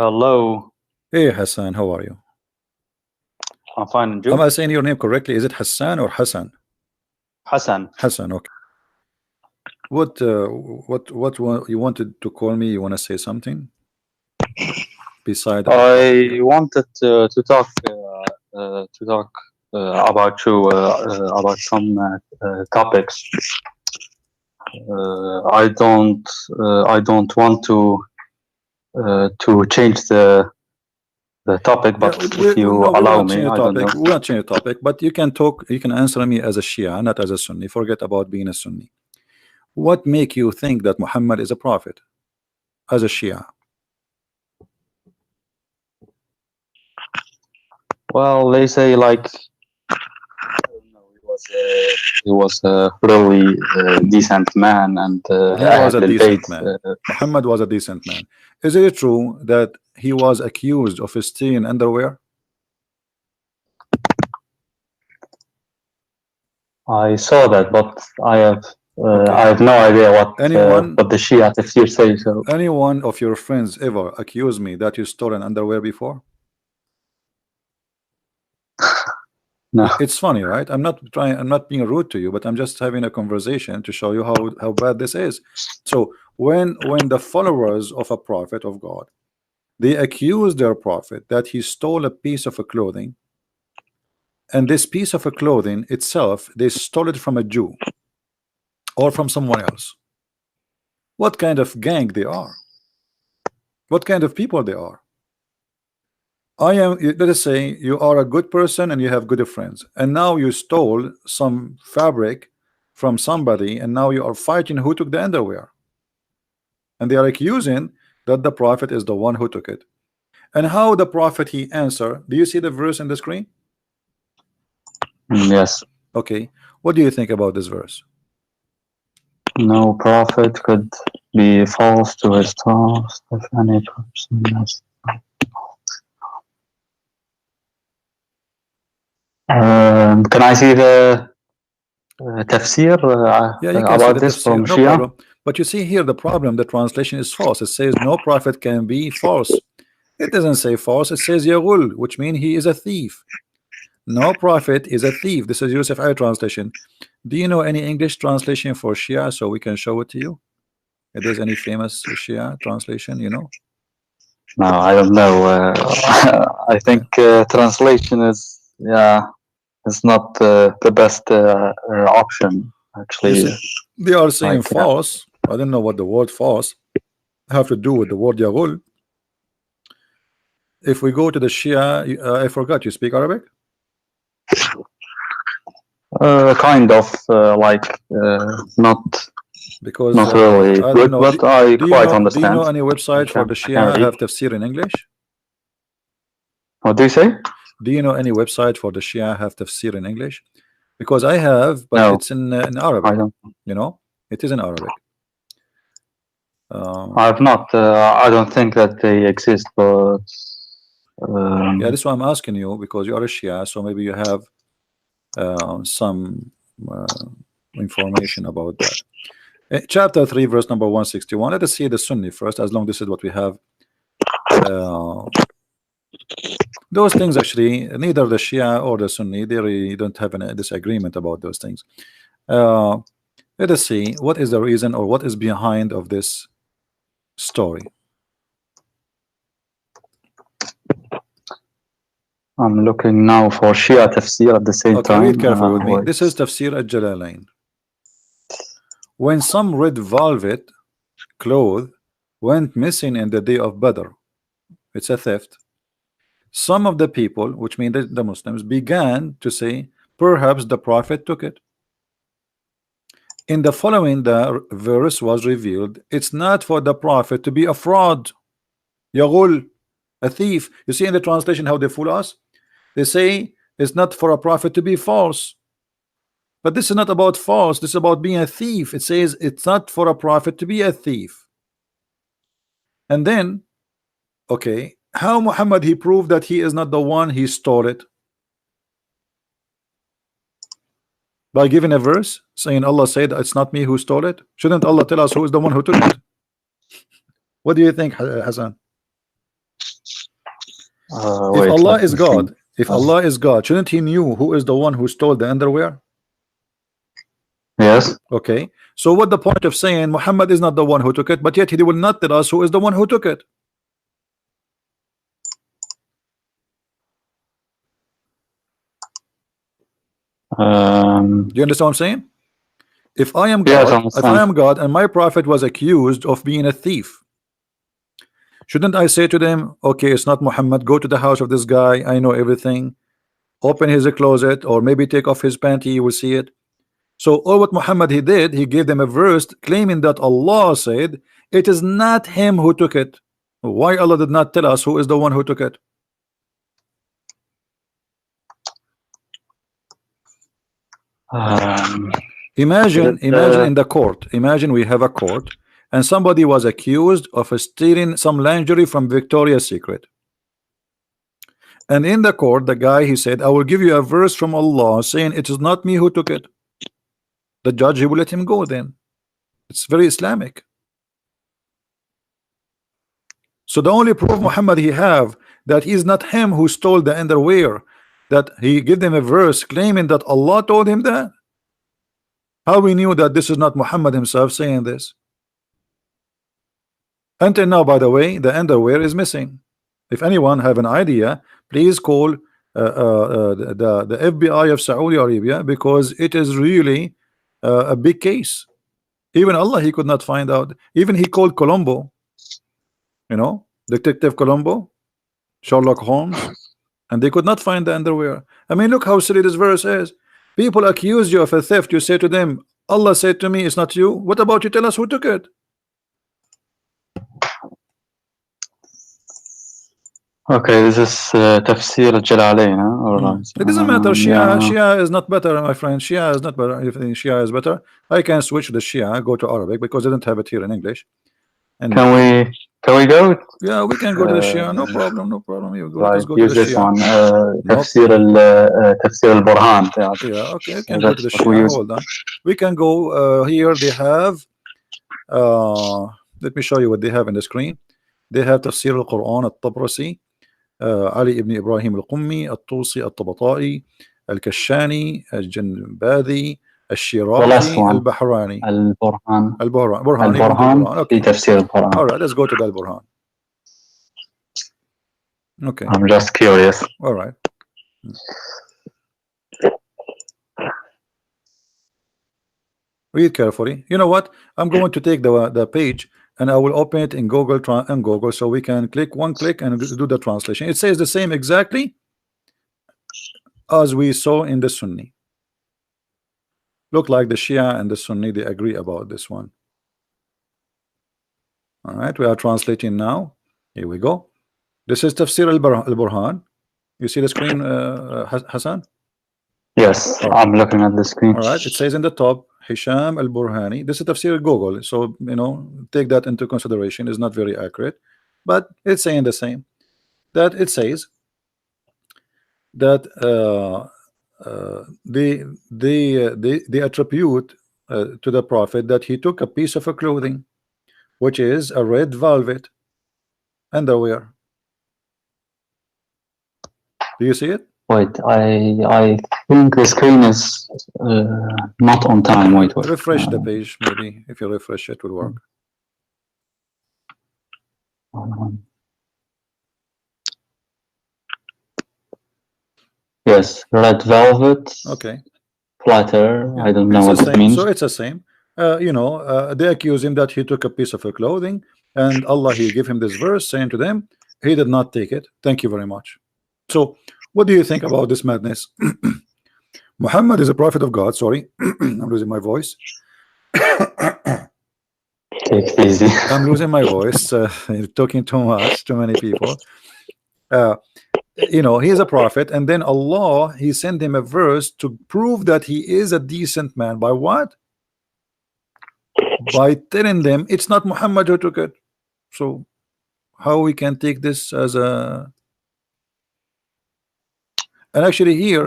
Hello, Hey Hassan, how are you? I'm fine, and Am you? I saying your name correctly? Is it Hassan or Hassan? Hassan. Hassan, okay. What you wanted to call me? You want to say something beside our topic I here? wanted to talk about you about some topics. I don't want to change the topic, Yeah, but if you no, we will allow not me, change the I don't know. topic. We will not change the topic, but you can talk. You can answer me as a Shia, not as a Sunni. Forget about being a Sunni. What make you think that Muhammad is a prophet as a Shia? Well, they say like he was a really decent man and He was a أهل البيت. decent man. Muhammad was a decent man. Is it true that he was accused of stealing underwear? I saw that, but I Okay. have no idea Anyone what the Shia tafsir say. So Anyone of your friends ever accused me that you stole an underwear before? no, It's funny, right? I'm not being rude to you, but I'm just having a conversation to show you how bad this is. So when the followers of a prophet of God, they accuse their prophet that he stole a piece of a clothing, and this piece of a clothing itself, they stole it from a Jew or from someone else. What kind of gang they are? What kind of people they are? Let us say you are a good person and you have good friends, and now you stole some fabric from somebody, and now you are fighting who took the underwear, and they are accusing that the prophet is the one who took it. And how the prophet he answer? Do you see the verse in the screen? yes, Okay, what do you think about this verse? no prophet could be false to his task if any person has. Can I see the tafsir Yeah, you can see about the this tafsir, from no Shia? problem. But you see here the problem, the translation is false. It says no prophet can be false. It doesn't say false, it says Yagul, which means he is a thief. No prophet is a thief. This is Yusuf I translation. Do you know any English translation for Shia so we can show it to you? If there's any famous Shia translation, you know? No, I don't know. I Yeah. think translation is not the best option You actually. see, they are saying Like false. I don't know what the word false have to do with the word Yagul. If we go to the Shia, I forgot you speak Arabic? kind of not Because not really I don't good, know. but I quite Do you know understand. any website for the I can Shia read. have tafsir in English? What do you say? Do you know any website for the Shia have tafsir in English? Because I have, but No, it's in I Arabic. don't. You know, it is in Arabic. I have not. I don't think that they exist, but Yeah, um, this is why I'm asking you, because you are a Shia, so maybe you have some information about that. Chapter 3, verse number 161. Let us see the Sunni first, as long this is what we have. Uh, those things actually, neither the Shia or the Sunni, they really don't have a disagreement about those things. Let us see what is the reason or what is behind of this story. I'm looking now for Shia tafsir at the same Okay, read time. carefully with me. Wait. This is Tafsir al-Jalalain. When some red velvet cloth went missing in the day of Badr, it's a theft. Some of the people, which mean the Muslims, began to say, perhaps the Prophet took it. In the following, the verse was revealed. It's not for the Prophet to be a fraud, Yaghul, a thief. You see in the translation how they fool us? They say it's not for a prophet to be false. But this is not about false. This is about being a thief. It says it's not for a prophet to be a thief. And then, okay, how Muhammad he proved that he is not the one he stole it? By giving a verse saying Allah said it's not me who stole it. Shouldn't Allah tell us who is the one who took it? What do you think, Hassan? If Wait, Allah let is me think. God, if Allah is God, shouldn't he knew who is the one who stole the underwear? Yes. Okay, so what the point of saying Muhammad is not the one who took it, but yet he will not tell us who is the one who took it? Do you understand what I'm saying? If I am Yes, I God, understand. and my prophet was accused of being a thief, shouldn't I say to them, okay, it's not Muhammad, go to the house of this guy, I know everything, open his closet, or maybe take off his panty, you will see it. So all what Muhammad he did, he gave them a verse claiming that Allah said it is not him who took it. Why Allah did not tell us who is the one who took it? Imagine in the court. Imagine we have a court and somebody was accused of stealing some lingerie from Victoria's Secret. And in the court, the guy he said, I will give you a verse from Allah saying it is not me who took it. The judge he will let him go then. It's very Islamic. So the only proof Muhammad he have that he's not him who stole the underwear, that he give them a verse claiming that Allah told him that. How we knew that this is not Muhammad himself saying this? Until now, by the way, the underwear is missing. If anyone have an idea, please call the FBI of Saudi Arabia, because it is really a big case. Even Allah he could not find out. Even he called Colombo, you know, Detective Colombo, Sherlock Holmes, and they could not find the underwear. I mean, look how silly this verse is. People accuse you of a theft. You say to them, Allah said to me, it's not you. What about you tell us who took it? Okay, this is Tafsir al-Jalalain, or It doesn't matter. yeah. Shia is not better, my friend. Shia is not better. If Shia is better, I can switch the Shia, go to Arabic, because I don't have it here in English. And Can we go? yeah, we can go to the Shia. No problem. No problem. You go. Let us Like go to use the this Shia. one, No Tafsir al-Burhan. Yeah, okay, you can go That's to the what we Shia. use. Hold on. We can go here. They have let me show you what they have in the screen. They have Tafsir al-Quran al-Tabrasi, Ali ibn Ibrahim al-Qummi, al-Tusi al-Tabata'i, al-Kashani, al-Janbadi, The last al-Shirazi, one, al-Bahrani. al-Burhan. Burhan, he went to Al-Burhan Burhan. في Okay. تفسير القرآن. All right, let's go to the Burhan. Okay. I'm just curious. All right. Read carefully. You know what? I'm going to take the page and I will open it in Google so we can click one click and do the translation. It says the same exactly as we saw in the Sunni. Look like the Shia and the Sunni, they agree about this one. All right, we are translating now. Here we go. This is Tafsir al-Burhan. You see the screen, Hassan? Yes, All right. I'm looking at the screen. All right, it says in the top, Hisham al-Burhani. This is Tafsir Google, so you know, take that into consideration. It's not very accurate, but it's saying the same. That it says that they attribute to the Prophet that he took a piece of a clothing, which is a red velvet underwear. Do you see it? Wait, I think the screen is not on time. Wait. Refresh the page, maybe. If you refresh it will work. Yes, red velvet. Okay. Flatter. Yeah. I don't know It's what the it same. means. So it's the same. You know, they accuse him that he took a piece of a clothing, and Allah he gave him this verse saying to them, he did not take it. Thank you very much. So what do you think about this madness? Muhammad is a prophet of God. Sorry, I'm losing my voice. Take it easy. I'm losing my voice. Talking too much, too many people. You know, he is a prophet, and then Allah he sent him a verse to prove that he is a decent man. By what? By telling them it's not Muhammad who took it. So how we can take this as a... And actually here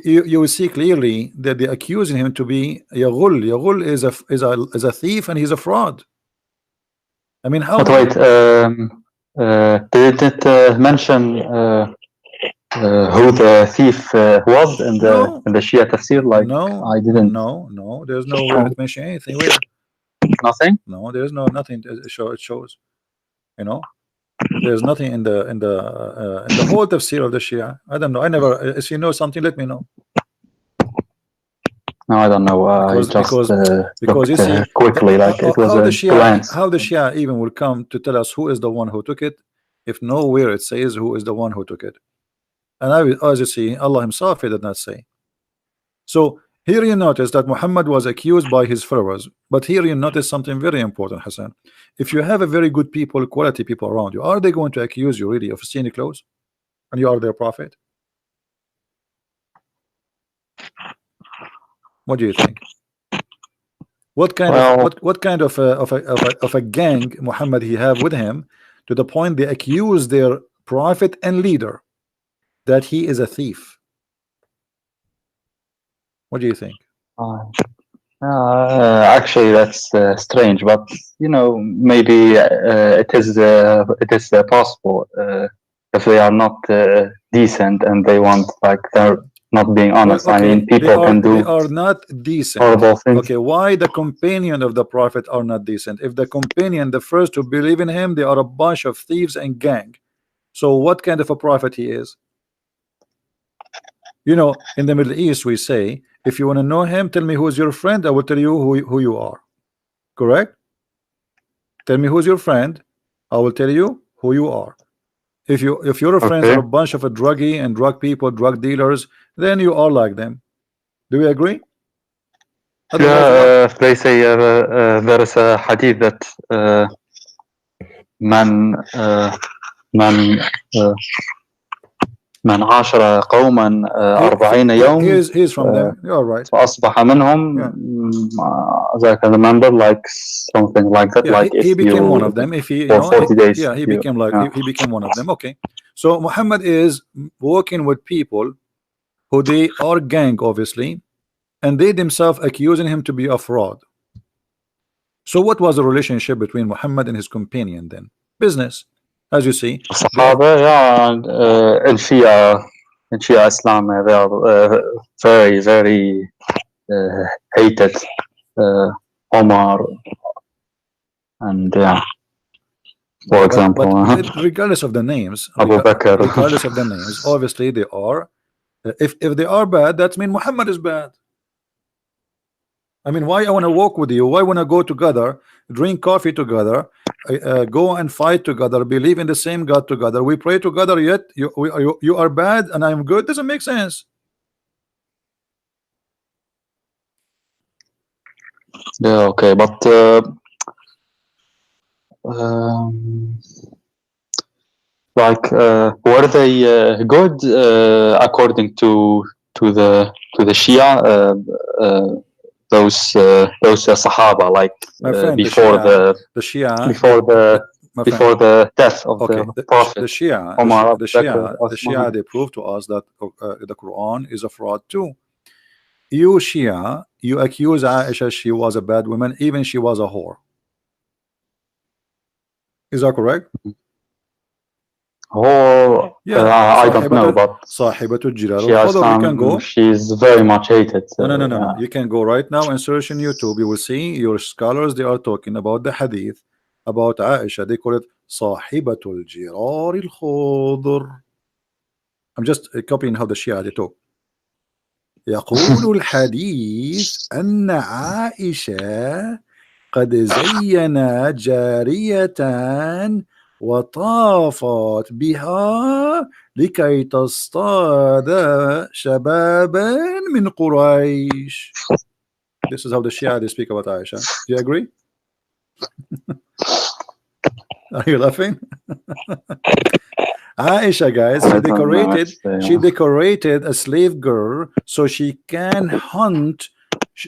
you will see clearly that they're accusing him to be Yaghul. Yaghul is a thief and he's a fraud. I mean, how? But wait, Did it mention who the thief was in No, the Shia tafsir? Like no, I didn't. no. There's nowhere Oh, it mention anything. Where? nothing. No, there's nothing. It shows. You know, there's nothing in the whole tafsir of the Shia. I don't know. I never. If you know something, let me know. No, I don't know. I Because just because because looked you see quickly, like it was how the a glance. Shia even will come to tell us who is the one who took it, if nowhere it says who is the one who took it. And as you see, Allah Himself He did not say. So here you notice that Muhammad was accused by his followers, but here you notice something very important, Hassan. If you have a very good people, quality people around you, are they going to accuse you really of stealing clothes, and you are their prophet? What do you think? What kind of Well, what kind of a gang Muhammad he have with him, to the point they accuse their prophet and leader that he is a thief? What do you think? uh, actually, that's strange, but you know, maybe it is possible if they are not decent and they want, like, they're not being Well, honest. I okay, mean, people can they do are not decent. horrible things. Okay, why the companion of the prophet are not decent? If the companion, the first to believe in him, they are a bunch of thieves and gang. So what kind of a prophet he is? You know, in the Middle East we say, if you want to know him, tell me who is your friend, I will tell you who you are. Correct? Tell me who's your friend, I will tell you who you are. If your friends are Okay. a bunch of a druggie and drug people, drug dealers, then you are like them. Do we agree? Otherwise, what? Yeah, they say there is a hadith that man man من عاشر قوما 40 يوم He is from them. You are right. فأصبح منهم. Yeah. As I can remember, like something like that. Yeah, Like if he became one you of them. If he, you for know, 40 days. yeah, he You, became like yeah. he became one of them. Okay, so Muhammad is working with people who they are gang, obviously, and they themselves accusing him to be a fraud. So what was the relationship between Muhammad and his companion then? Business, as you see. الصحابة, yeah, in Shia Islam, they are very, very hated. Omar and yeah, for example, but regardless of the names, Abu Bakr. regardless of the names, obviously they are. If they are bad, that means Muhammad is bad. I mean, why I want to walk with you? Why want to go together, drink coffee together, go and fight together, believe in the same God together? We pray together, yet you are bad and I'm good. Doesn't make sense. Yeah, okay, but um, like were they good according to the Shia, those Sahaba, like My friend, before the Shia, my friend, before the death of okay, the Prophet Omar, Abu Bakr, the Shia, Osman. they prove to us that the Quran is a fraud too. You Shia, you accuse Aisha she was a bad woman, even she was a whore. Is that correct? Oh, Yeah, I don't know, but Sahibatul Jilal Shia al-Qadr, you can go. Islam, she's very much hated. No. You can go right now and search on YouTube. You will see your scholars, they are talking about the hadith about Aisha. They call it Sahibatul Jirar al-Khudr. I'm just copying how the Shia they talk. يقول الحديث أن عائشة قد زينت جارية وطافت بها لكي تصطاد شبابا من قريش. This is how the Shia they speak about Aisha. Do you agree? Are you laughing? Aisha, guys, she decorated a slave girl so she can hunt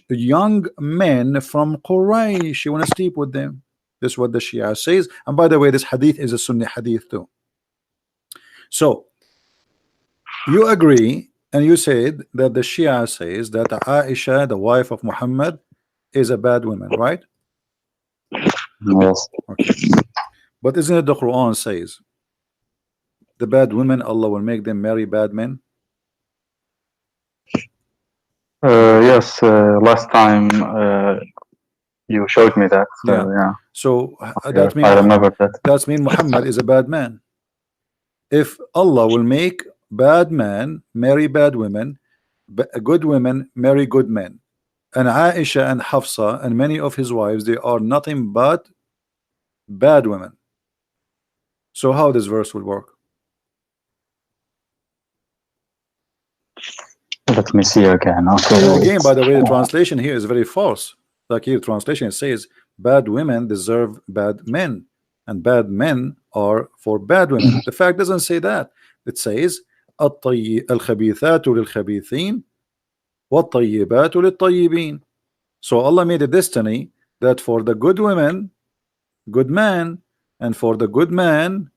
young men from Quraysh. She want to sleep with them. This is what the Shia says. And by the way, this hadith is a Sunni hadith too. So you agree, and you said that the Shia says that Aisha, the wife of Muhammad, is a bad woman, right? Yes. Okay. But isn't it the Quran says the bad women, Allah will make them marry bad men? Yes, last time you showed me that. So Yeah. yeah, So yeah, I remember that. that means Muhammad is a bad man. If Allah will make bad men marry bad women, good women marry good men, and Aisha and Hafsa and many of his wives, they are nothing but bad women. So how this verse will work? Let me see again. Okay. And again, by the way, the translation here is very false. Like here, translation says bad women deserve bad men, and bad men are for bad women. The fact doesn't say that. It says الخبيثات للخبيثين والطيبات للطيبين. So Allah made a destiny that for the good women, good man, and for the good man,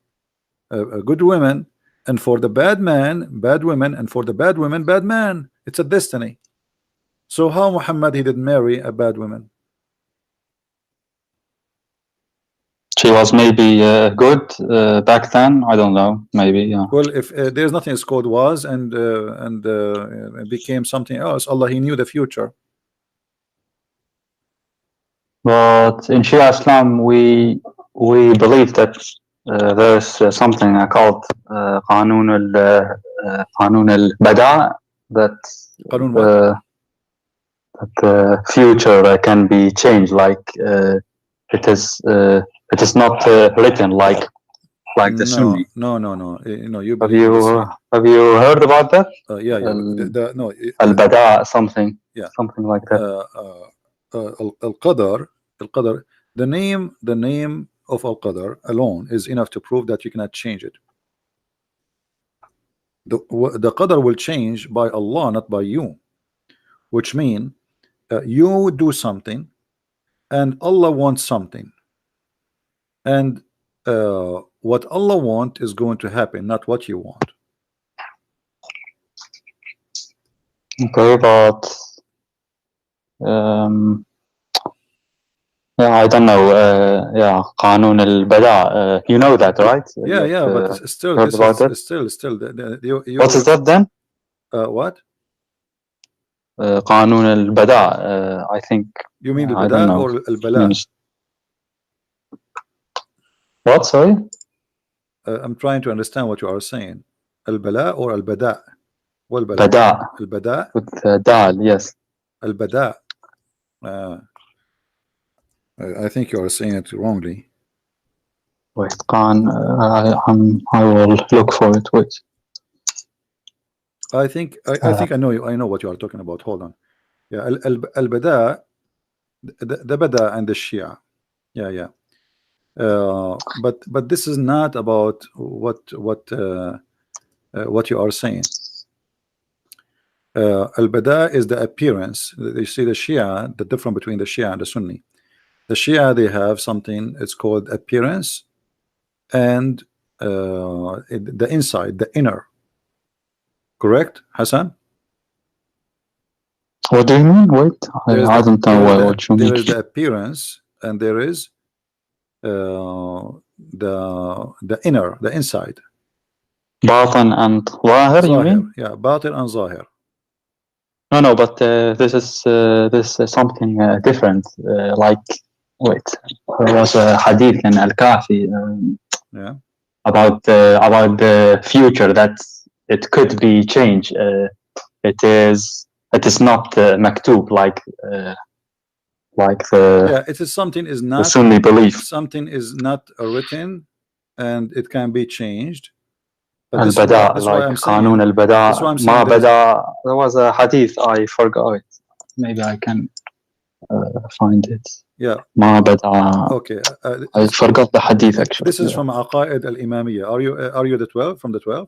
good women, and for the bad man, bad women, and for the bad women, bad man. It's a destiny. So how Muhammad he did marry a bad woman? She was maybe good back then. I don't know. Maybe. Yeah. Well, if there's nothing is called was and became something else, Allah he knew the future. But in Shia Islam, we believe that there's something called قانون البداء that قانون what? that the future can be changed. Like it is not written like the Sunni. No. You Have believe in the have you heard about that? yeah. No. Al-Bada something. Yeah. Something like that. Al-Qadar, the name of Al-Qadar alone is enough to prove that you cannot change it. The Qadar will change by Allah, not by you, which means you do something and Allah wants something, and what Allah wants is going to happen, not what you want. Okay, but yeah, I don't know. Yeah, قانون البداء. You know that, right? Yeah, but still, heard this about it? is still. What is that then? What? قانون البداء. I think. You mean I don't al-bada know. or al-bala? What? Sorry. I'm trying to understand what you are saying. Al-bala or al-bada? Bada. Al-bada. With dal, yes. Al-bada. I think you are saying it wrongly. Wait, I will look for it. Wait. I think I know what you are talking about. Hold on. Yeah, al-bada, the bada and the Shia. Yeah. But this is not about what you are saying. Al-bada is the appearance. You see the Shia, the difference between the Shia and the Sunni. The Shia, they have something, it's called appearance, and the inside, the inner. Correct, Hassan? What do you mean? Wait, I don't know what you mean. There is the appearance, and there is the inner, the inside. Batin and Zahir, you mean? Yeah, Batin and Zahir. No, but this is something different. Like, wait, there was a hadith in Al-Kafi yeah, about the future that it could be changed. It is not maktub like the it is something is not the Sunni belief. Something is not written, and it can be changed. Al-Bada, like Qanun al-Bada, Ma Bada. There was a hadith, I forgot it. Maybe I can find it. Yeah. Ma Bada. Okay. I forgot the hadith actually. This is from Aqaid al-Imamiyya. Are you the 12? From the 12?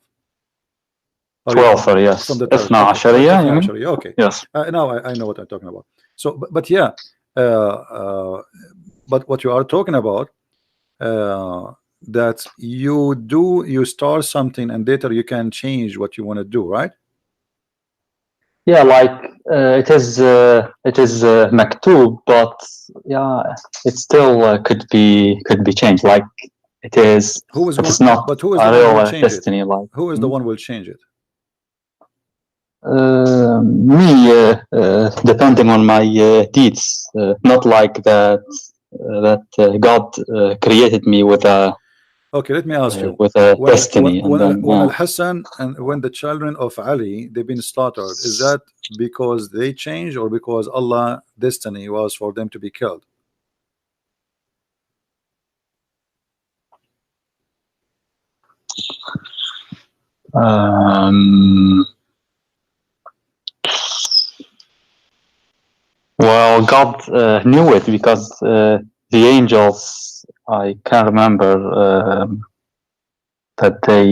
12, yes. From the 12. Ifna Ashariya, okay. Yes. Now I know what I'm talking about. So, but yeah, but what you are talking about, that you start something and later you can change what you want to do, right? Yeah, like it is maktub, but yeah, it still could be changed. Like it is. Who is It's going? not But who is a the one who will real change it? destiny. Like Who is the one who will change it? me, depending on my deeds, not like that. God created me with a Okay, let me ask you. with a When destiny, and then when Al Hassan and when the children of Ali they've been slaughtered, is that because they changed or because Allah destiny was for them to be killed? Well, God knew it because the angels, I can't remember that they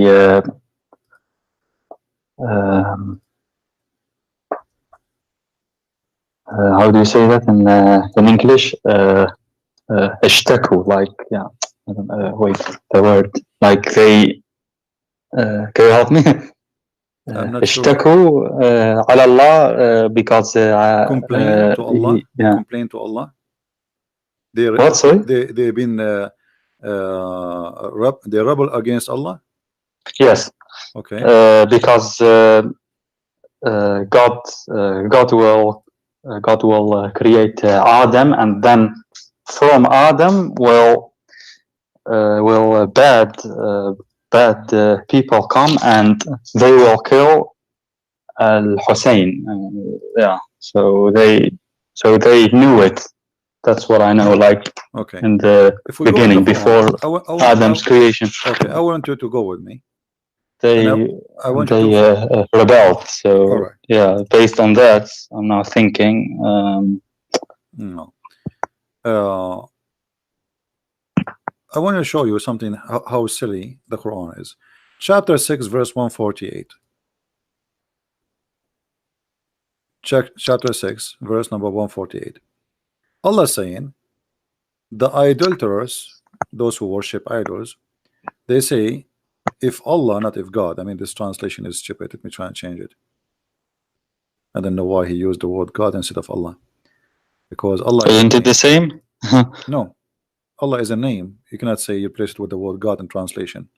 um, how do you say that in English? اشتكوا, like, yeah, I don't, wait, the word, like they can you help me? I'm not sure. اشتكوا على الله because Complain to Allah. They yeah. complain to Allah. They What, sorry? they've been they rebel against Allah. Yes. Okay. Because God will create Adam, and then from Adam will bad people come and they will kill Al Hussein. Yeah, so they knew it. That's what I know. Like Okay. in the If we beginning, go in the before Quran, Adam's creation. Okay, I want you to go with me. They I want you to rebelled. So right. yeah, based on that, I'm now thinking. No. I want to show you something how silly the Quran is. Chapter 6 verse 148. Check chapter 6 verse number 148. Allah saying, the idolaters, those who worship idols, they say, if Allah, not if God. I mean, this translation is stupid. Let me try and change it. I don't know why he used the word God instead of Allah, because Allah Isn't it the same? No, Allah is a name. You cannot say you place it with the word God in translation.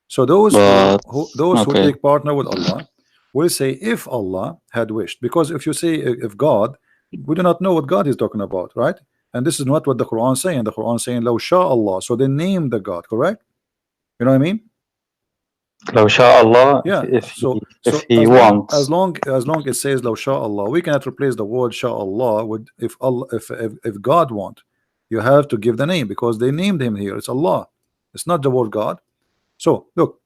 So those who take partner with Allah will say, if Allah had wished. Because if you say if God, we do not know what God is talking about, right? And this is not what the Quran is saying. The Quran is saying Law Sha Allah. So they name the God, correct? You know what I mean? Law Sha Allah. Yeah. If he wants. As long it says Law Sha Allah, we cannot replace the word Sha Allah with if God want. You have to give the name because they named him here. It's Allah. It's not the word God. So look,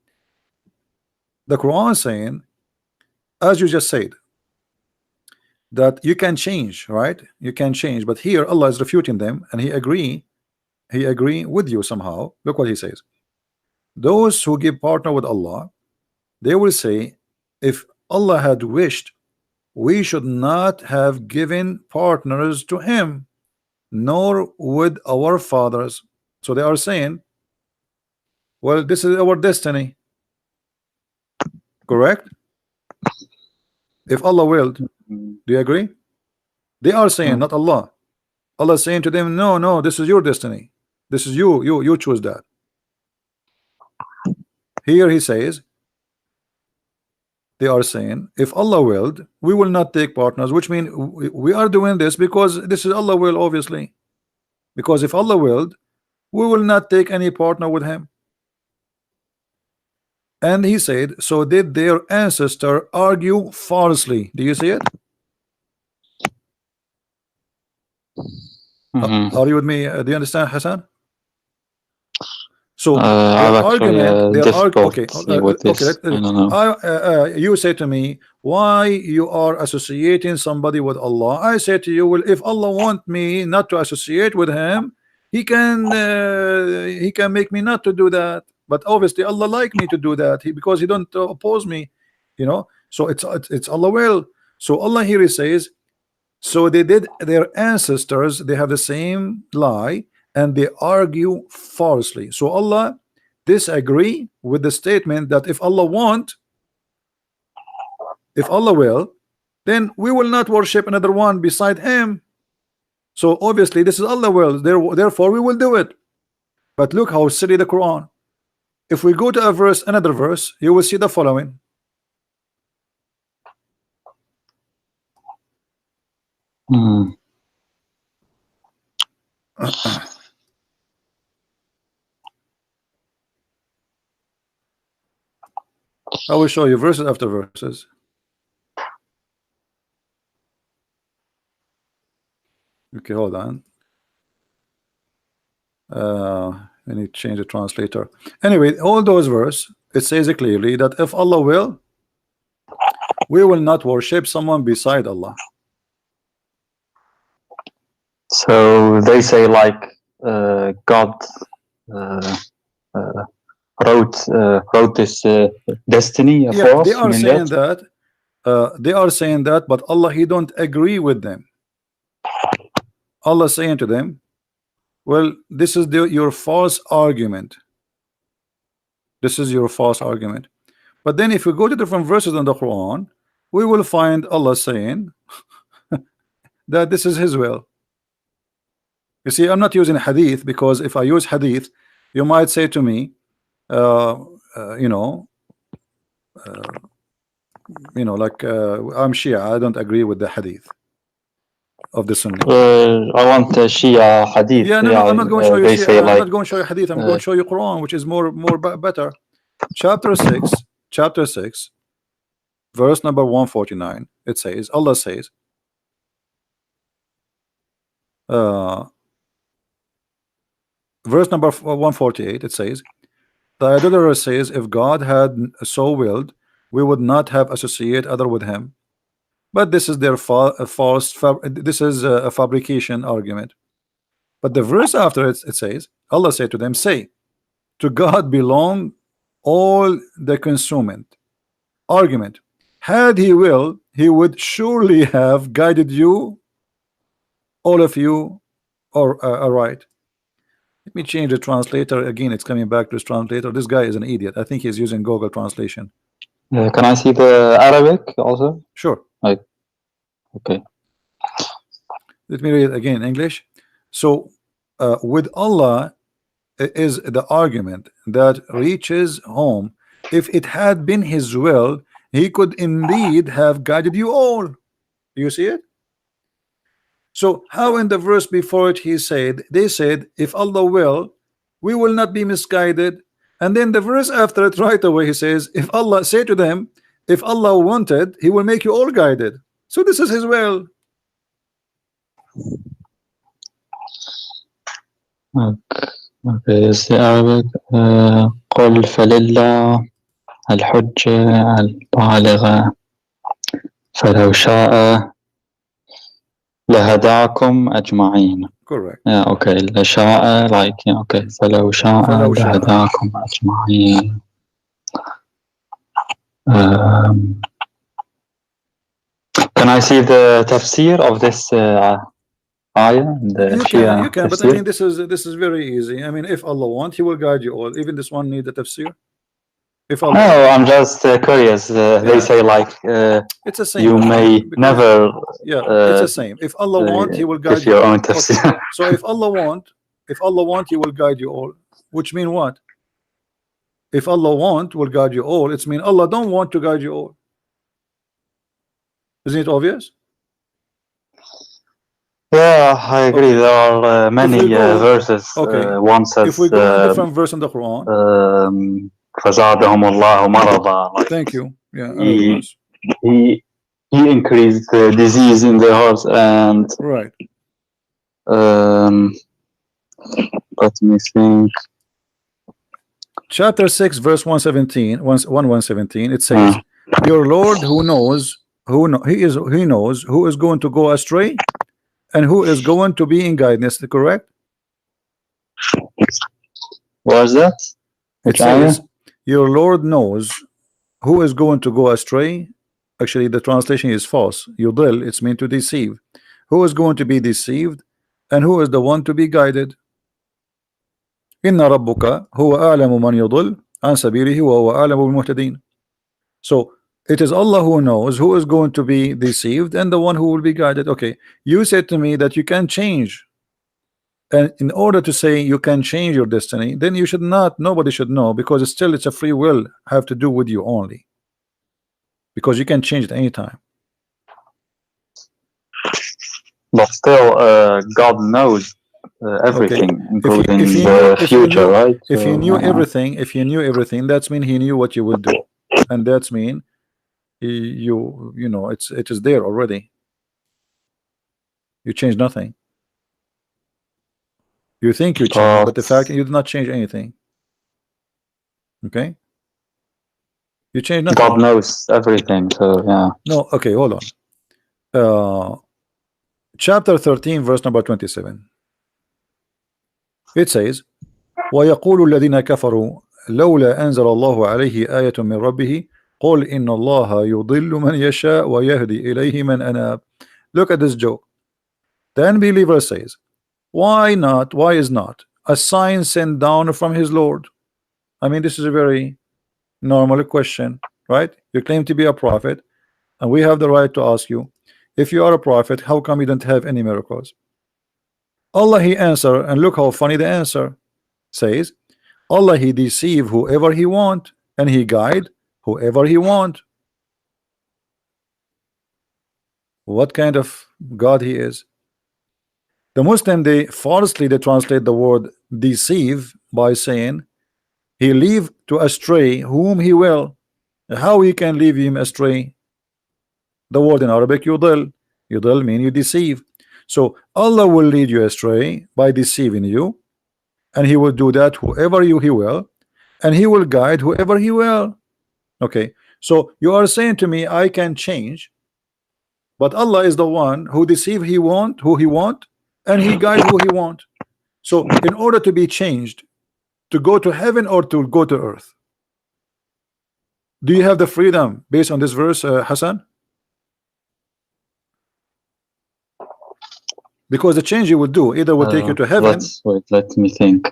the Quran is saying, as you just said, that you can change, right? You can change, but here Allah is refuting them, and he agree with you somehow. Look what he says. Those who give partner with Allah, they will say, if Allah had wished, we should not have given partners to him, nor would our fathers. So they are saying, well, this is our destiny, correct? If Allah willed. Do you agree? They are saying, not Allah. Allah is saying to them, no, this is your destiny. This is you choose that. Here he says, they are saying, if Allah willed, we will not take partners, which means we are doing this because this is Allah will, obviously. Because if Allah willed, we will not take any partner with him. And he said, so did their ancestor argue falsely. Do you see it? Are you with me? Do you understand, Hassan? So their argument, you say to me, why you are associating somebody with Allah? I say to you, well, if Allah want me not to associate with him, he can make me not to do that. But obviously Allah like me to do that, because he don't oppose me, you know. So it's Allah will. So Allah here he says, so they did their ancestors, they have the same lie, and they argue falsely. So Allah disagree with the statement that if Allah want, if Allah will, then we will not worship another one beside him. So obviously this is Allah will, therefore we will do it. But look how silly the Quran. If we go to a verse, another verse, you will see the following. I will show you verses after verses. Okay, hold on. I need to change the translator. Anyway, all those verses, it says clearly that if Allah will, we will not worship someone beside Allah. So they say like God wrote this destiny for us. They are saying that. They are saying that, but Allah, He don't agree with them. Allah saying to them, well, this is your false argument. This is your false argument. But then if we go to different verses in the Quran, we will find Allah saying that this is His will. You see, I'm not using hadith, because if I use hadith, you might say to me, you know, like I'm Shia, I don't agree with the hadith of the Sunni. I want Shia hadith. Yeah, no, I'm not going to show you Shia. I'm like, not going to show you hadith. I'm going to show you Quran, which is more better. Chapter 6, verse number 149. It says, Allah says, verse number 148. It says, the idolater says, if God had so willed, we would not have associated other with Him. But this is their this is a fabrication argument. But the verse after it says, Allah said to them, say, to God belong all the consumment. Argument. Had He will, He would surely have guided you, all of you, or right. Let me change the translator again. It's coming back to this translator. This guy is an idiot. I think he's using Google Translation. Can I see the Arabic also? Sure. Okay. Let me read it again in English. So with Allah is the argument that reaches home. If it had been His will, He could indeed have guided you all. You see it? So how in the verse before it they said, if Allah will, we will not be misguided. And then the verse after it right away He says, if Allah, say to them, if Allah wanted, He will make you all guided. So this is His will. Okay, it's the Arabic. قل فلله الحجة البالغة فلو شاء لهداكم أجمعين. Correct. Yeah, okay. لشاء, like, yeah, okay. فلو شاء لهداكم أجمعين. Can I see the tafsir of this ayah? You can, but I think this is very easy. I mean, if Allah wants, He will guide you all. Even this one need a tafsir. If Allah I'm just curious. They say like it's the same. You may never. Yeah, it's the same. If Allah wants, He will guide you. Your own tafsir. Okay. So if Allah wants, He will guide you all. Which mean what? If Allah wants, will guide you all. It's mean Allah don't want to guide you all. Isn't it obvious? Yeah, I agree. There are many verses. Okay. One says, if we go to a different verse in the Quran, فزادهم الله مرضا. Thank you. Yeah. He increased the disease in their hearts, and right. Let me think. Chapter 6, verse 117. It says, "Your Lord, who knows, He knows who is going to go astray, and who is going to be in guidance." Correct? What is that? It says, "Your Lord knows who is going to go astray." Actually, the translation is false. Yudil, it's meant to deceive. Who is going to be deceived, and who is the one to be guided? Inna rabbuka huwa a'lamu man yudil an sabilihi wa huwa a'lamu bil muhtadin. So it is Allah who knows who is going to be deceived and the one who will be guided. Okay, you said to me that you can change And in order to say you can change your destiny, then you should not, nobody should know, because it's a free will have to do with you only, because you can change it anytime. But still, God knows everything, Okay. including if you the knew, future, right? if So, you knew everything, that's mean he knew what you will do, and that's mean you know it is there already. You change nothing. You think you change, but but the fact you did not change anything. Okay, you change nothing. God knows everything. So yeah. No, okay, hold on. Chapter 13, verse number 27. It says, وَيَقُولُ الَّذِينَ كَفَرُوا لَوْلَا أَنزَلَ اللَّهُ عَلَيْهِ آيَةٌ مِّن رَبِّهِ قُلْ إِنَّ اللَّهَ يُضِلُّ مَنْ يَشَاءُ وَيَهْدِي إِلَيْهِ مَنْ أَنَابَ. Look at this joke. The unbeliever says, why not, why is not a sign sent down from his Lord? I mean, this is a very normal question, right? You claim to be a prophet, and we have the right to ask you, if you are a prophet, how come you don't have any miracles? Allah he answer, and look how funny the answer says, Allah he deceive whoever he want, and he guide whoever he want. What kind of God he is? The Muslim, they translate the word deceive by saying he leave to astray whom he will. How he can leave him astray? The word in Arabic yudil. Yudil mean you deceive. So Allah will lead you astray by deceiving you, and he will do that whoever he will, and he will guide whoever he will. Okay, so you are saying to me I can change, but Allah is the one who deceive who he want, and he guide who he want. So in order to be changed, to go to heaven or to go to earth, do you have the freedom based on this verse, Hassan? Because the change you will do either will take you to heaven. Wait, let me think.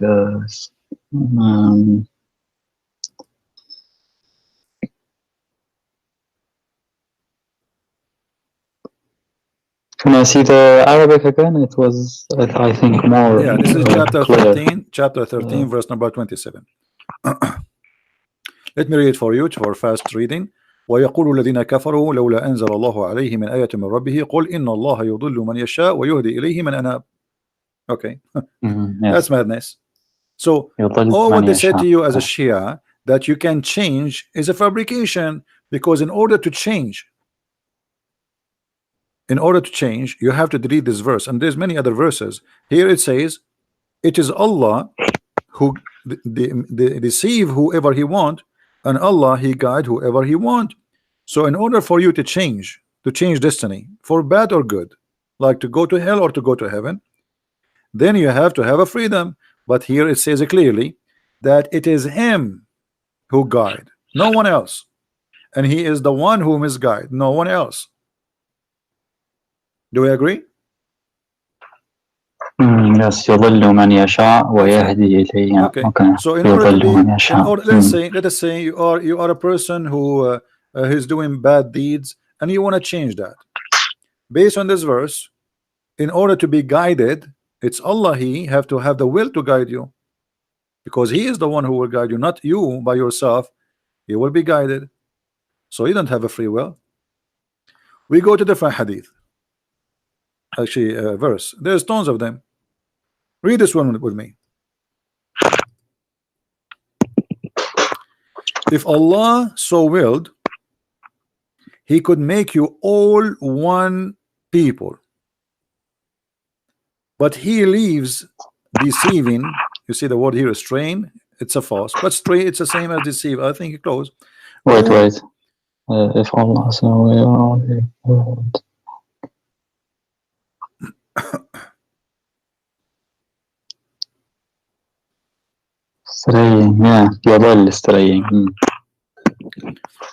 Can I see the Arabic again? It was, I think, more. Yeah, this is chapter clear. 13, chapter 13, verse number 27. Let me read it for you for fast reading. ويقول الذين كفروا لولا أنزل الله عليه من آية من ربه قل إن الله يضل من يشاء ويهدي إليه من أناب. Okay, yes. That's madness. So all what they said to you as a Shia that you can change is a fabrication, because in order to change, you have to delete this verse, and there's many other verses. Here it says it is Allah who deceive whoever he want, and Allah he guide whoever he want. So in order for you to change destiny for bad or good, like to go to hell or to go to heaven, then you have to have a freedom. But here it says clearly that it is him who guide, no one else, and he is the one who misguide, no one else. Do we agree? Yes, يضل من يشاء ويهدي إليه. Okay. So in order to be, let us say you are a person who is doing bad deeds, and you want to change that. Based on this verse, in order to be guided, it's Allah he have to have the will to guide you, because he is the one who will guide you, not you by yourself. You will be guided. So you don't have a free will. We go to different hadith, actually verse. There's tons of them. Read this one with me. If Allah so willed, he could make you all one people, but he leaves deceiving. You see the word here is strain. It's a false, but strain it's the same as deceive. I think it close. Wait. If Allah so willed. Straying, yeah, يضل straying.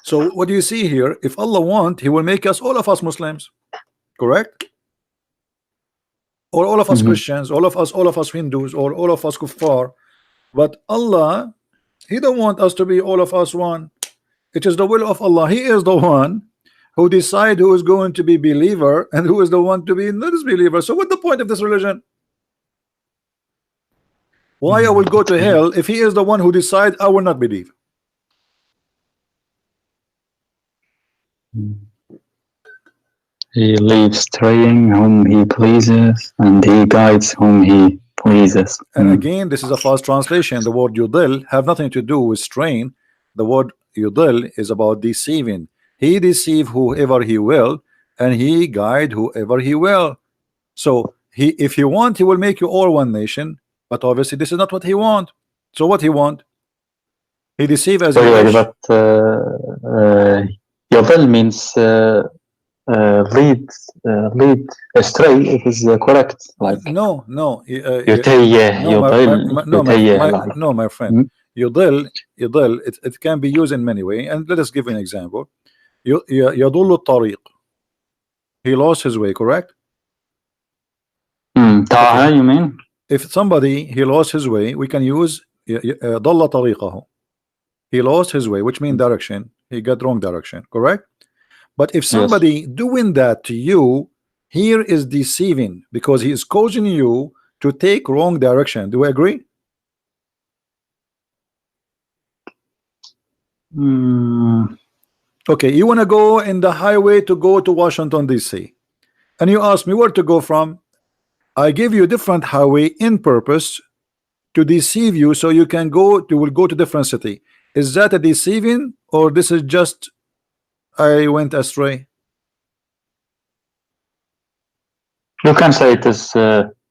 So what do you see here? If Allah want, he will make us, all of us Muslims, correct? Or all of us Christians, all of us Hindus, or all of us kuffar. But Allah, he don't want us to be all of us one. It is the will of Allah. He is the one who decide who is going to be believer and who is the one to be not believer. So what's the point of this religion? Why I will go to hell if he is the one who decides I will not believe? He leaves straying whom he pleases, and he guides whom he pleases. Again, this is a false translation. The word yudil have nothing to do with strain. The word yudil is about deceiving. He deceive whoever he will, and he guide whoever he will. So if he want, he will make you all one nation. But obviously, this is not what he want. So what he want? He deceive as he Wait, wish. but yodel means lead astray. It is correct. Like No, يتيه يضل no, my friend. Yudil, it can be used in many ways. And let us give an example. يضل الطريق. He lost his way, correct? Taha, you mean? If somebody he lost his way, we can use ضل طريقه. He lost his way, which means direction. He got wrong direction, correct? But if somebody doing that to you, here is deceiving because he is causing you to take wrong direction. Do we agree? Okay, you want to go in the highway to go to Washington DC, and you ask me where to go from. I give you a different highway in purpose to deceive you, so you can go. You will go to different city. Is that a deceiving, or this is just I went astray? You can say it is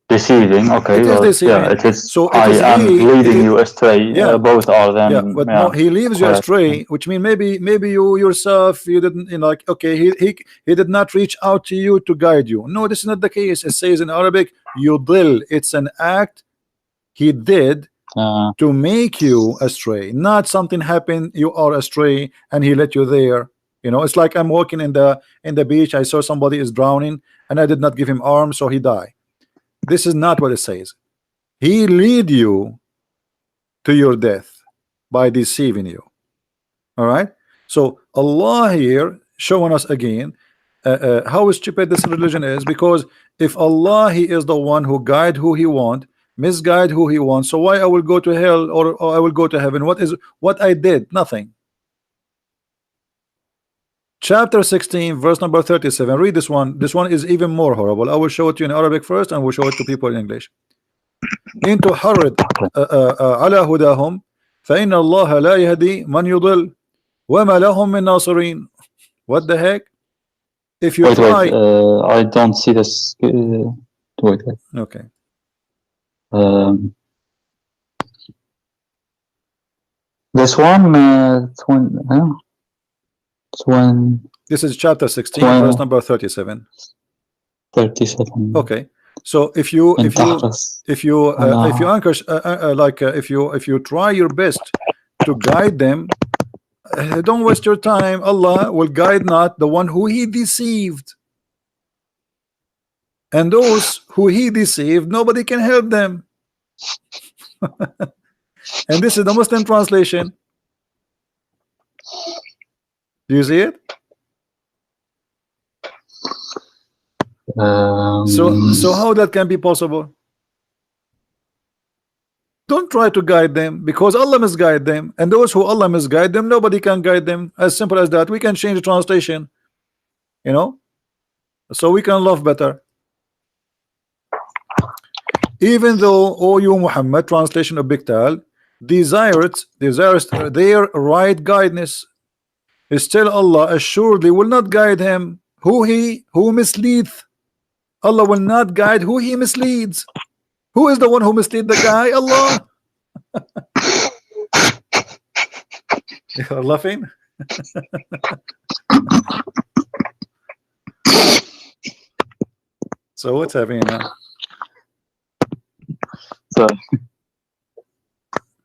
deceiving. Okay, it is deceiving. Yeah, it is. So I am leading you astray. Yeah, both are them. Yeah, but no, he leaves you astray, which means maybe you yourself, you didn't, like, okay, he did not reach out to you to guide you. No, this is not the case. It says in Arabic, yudil. It's an act he did to make you astray, not something happened, you are astray and he let you there. It's like I'm walking in the beach, I saw somebody is drowning and I did not give him arms, so he died. This is not what it says. He lead you to your death by deceiving you. All right, so Allah here showing us again how stupid this religion is, because if Allah, he is the one who guide who he want, misguide who he wants, so why I will go to hell or I will go to heaven? What I did? Nothing. Chapter 16 verse number 37. Read this one. This one is even more horrible. I will show it to you in Arabic first and we'll show it to people in English. إن تحرض على هداهم فإن الله لا يهدي من يضل وما لهم من ناصرين. What the heck? If you try, I don't see this. Wait. Okay. This one. This is chapter 16 verse number 37. 37. Okay. So if you try your best to guide them, don't waste your time. Allah will guide not the one who he deceived, and those who he deceived, nobody can help them. And this is the Muslim translation. Do you see it? So how that can be possible? Don't try to guide them, because Allah misguide them, and those who Allah misguide them, nobody can guide them. As simple as that. We can change the translation, so we can love better. Even though, O you Muhammad, translation of Biktal, desires their right guidance, still Allah assuredly will not guide him who misleads. Allah will not guide who he misleads. Who is the one who mislead the guy? Allah. You're laughing? So what's happening now? So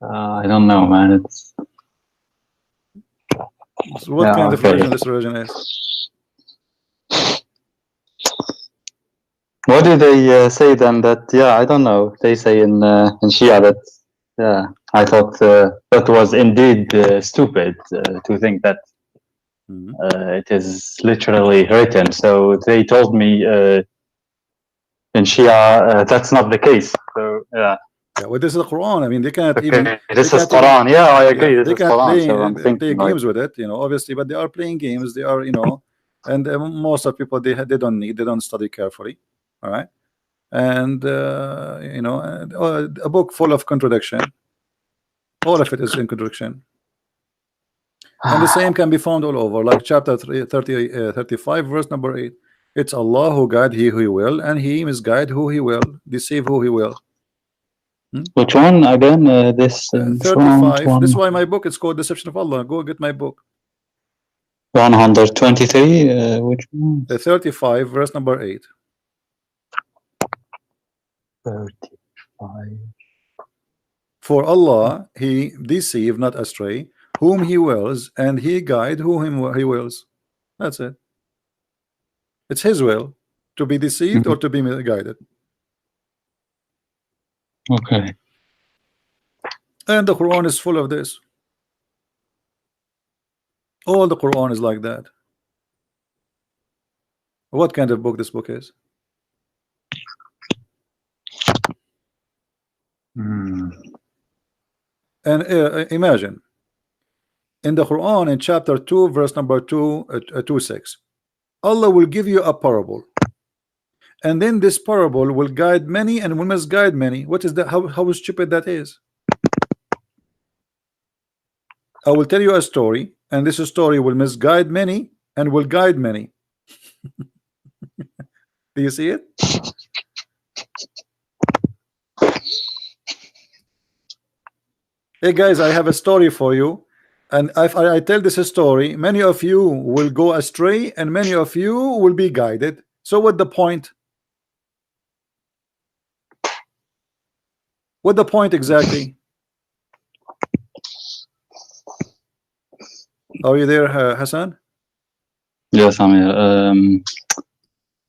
I don't know, man. So what kind of religion this religion is? What do they say then? That I don't know. They say in Shia that I thought that was indeed stupid to think that it is literally written. So they told me in Shia that's not the case. So Yeah, well, this is the Quran. I mean, they can't even. Okay, this They is can't even. Quran. Yeah, I agree. Yeah, This they is can't Quran. So I'm play thinking like, games with it, you know, obviously, but they are playing games. They are, you know, and most of people they don't need, they don't study carefully, all right, and you know, a book full of contradiction. All of it is in contradiction, and the same can be found all over, like chapter 35, verse number 8. It's Allah who guide he who he will, and He misguide who He will, deceive who He will. which one again? This front 35. This is why my book is called Deception of Allah. Go get my book. 123. Which one? 35, verse number 8. 35. For Allah, He deceive not astray whom He wills, and He guide whom He wills. That's it. It's His will to be deceived or to be guided. Okay. And the Quran is full of this. All the Quran is like that. What kind of book this book is? And imagine in the Quran, in chapter 2, verse number 26, Allah will give you a parable, and then this parable will guide many and will misguide many. What is that? How stupid that is. I will tell you a story, and this story will misguide many and will guide many. Do you see it? Hey guys, I have a story for you, and if I tell this story, many of you will go astray and many of you will be guided. So what the point? What the point exactly? Are you there, Hassan? Yes, I'm here.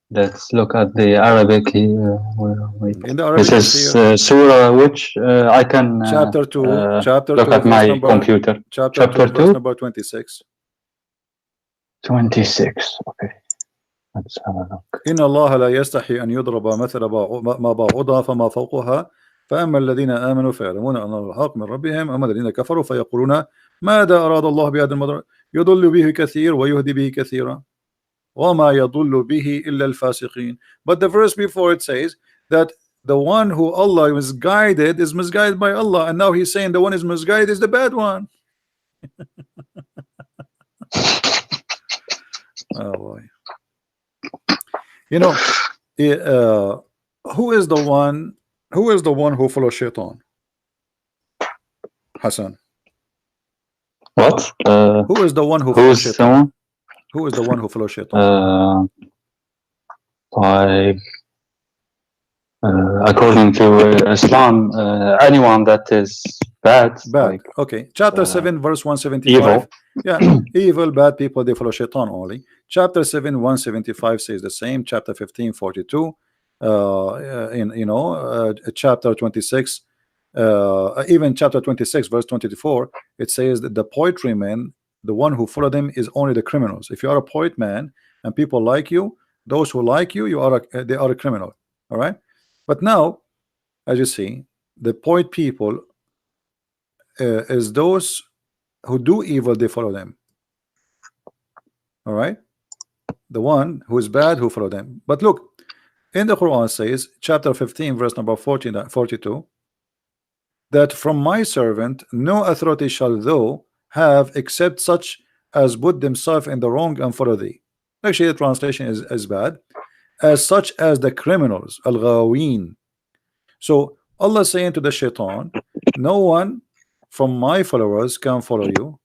Let's look at the Arabic here. Wait. In the Arabic, this is Surah which I can chapter 2, chapter look 2, at my computer. Chapter 2, verse number 26. 26. Okay. Let's have a look. إن الله لا يستحي أن يضرب مثل ما بعوضها فما فوقها فأما الذين آمنوا فيعلمون أنه الحق من ربهم أما الذين كفروا فيقولون ماذا أراد الله بهذا المضر يضل به كثير ويهدي به كثيرا وما يضل به إلا الفاسقين. But the verse before it says that the one who Allah misguided is misguided by Allah, and now he's saying the one is misguided is the bad one. Oh boy. You know, who is the one who follows shaitan? Hassan. What? Who is the one who follows shaitan? Someone? Who is the one who follows shaitan? Like according to Islam, anyone that is bad. Like, okay. Chapter 7, verse 175. Evil. Yeah, evil, bad people, they follow shaitan only. Chapter 7, 175 says the same. Chapter 15, 42. Chapter 26, even chapter 26, verse 24, it says that the poetry men, the one who follow them is only the criminals. If you are a poet man and people like you, those who like you, they are a criminal. All right. But now, as you see, the poet people is those who do evil, they follow them. All right. The one who is bad, who follow them. But look, in the Quran says, chapter 15, verse number 42, that from my servant no authority shall thou have except such as put themselves in the wrong and follow thee. Actually, the translation is bad. As such as the criminals, al-ghaween. So Allah saying to the shaitan, no one from my followers can follow you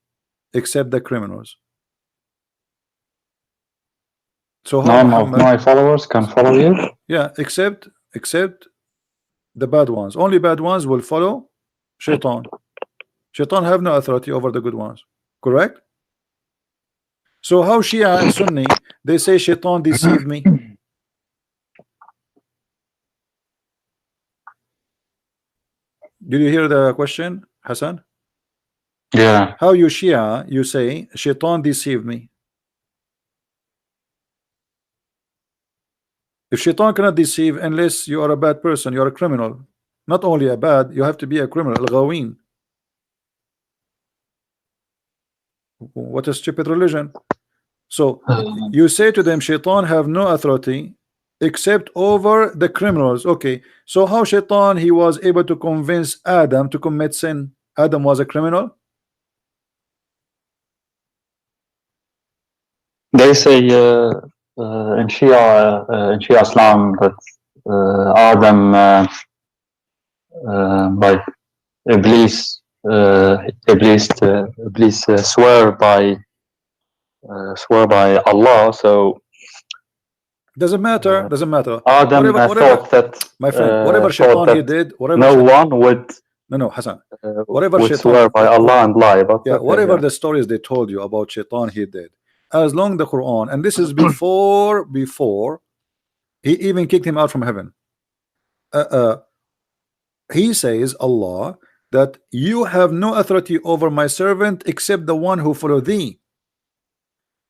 except the criminals. So how none of my followers can follow you? Yeah, except the bad ones. Only bad ones will follow shaitan. Shaitan have no authority over the good ones. Correct? So how Shia and Sunni, they say shaitan deceived me. Did you hear the question, Hassan? Yeah. How you Shia, you say shaitan deceived me. If shaitan cannot deceive unless you are a bad person, you are a criminal. Not only a bad, you have to be a criminal. Al-Ghawin. What a stupid religion. So you say to them, Shaitan have no authority except over the criminals. Okay, so how Shaitan he was able to convince Adam to commit sin? Adam was a criminal. They say in Shia Islam that Adam like Iblis swear by Allah. So Doesn't matter. Doesn't matter. Adam thought that my friend, whatever Shaitan he did, whatever no one would no Hassan, whatever would Shaitan swear by Allah and lie. But yeah, okay, whatever yeah. the stories they told you about Shaitan he did, as long the Quran, and this is before he even kicked him out from heaven. He says, Allah, that you have no authority over my servant except the one who follow thee.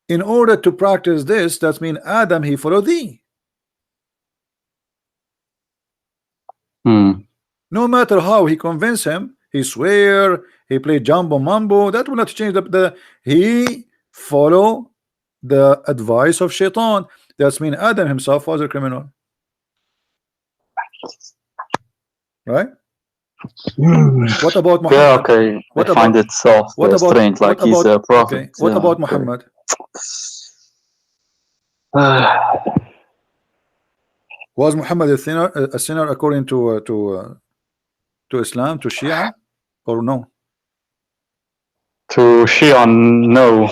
In order to practice this, that means Adam he follow thee. No matter how he convince him, he swear, he play jumbo mambo, that will not change he follow the advice of Shaitan. That means Adam himself was a criminal. Right? What about Muhammad? Yeah, okay. What I find it so strange, like he's a prophet. Okay. What about Muhammad? Was Muhammad a sinner according to Islam, to Shia, or no? To Shia, no,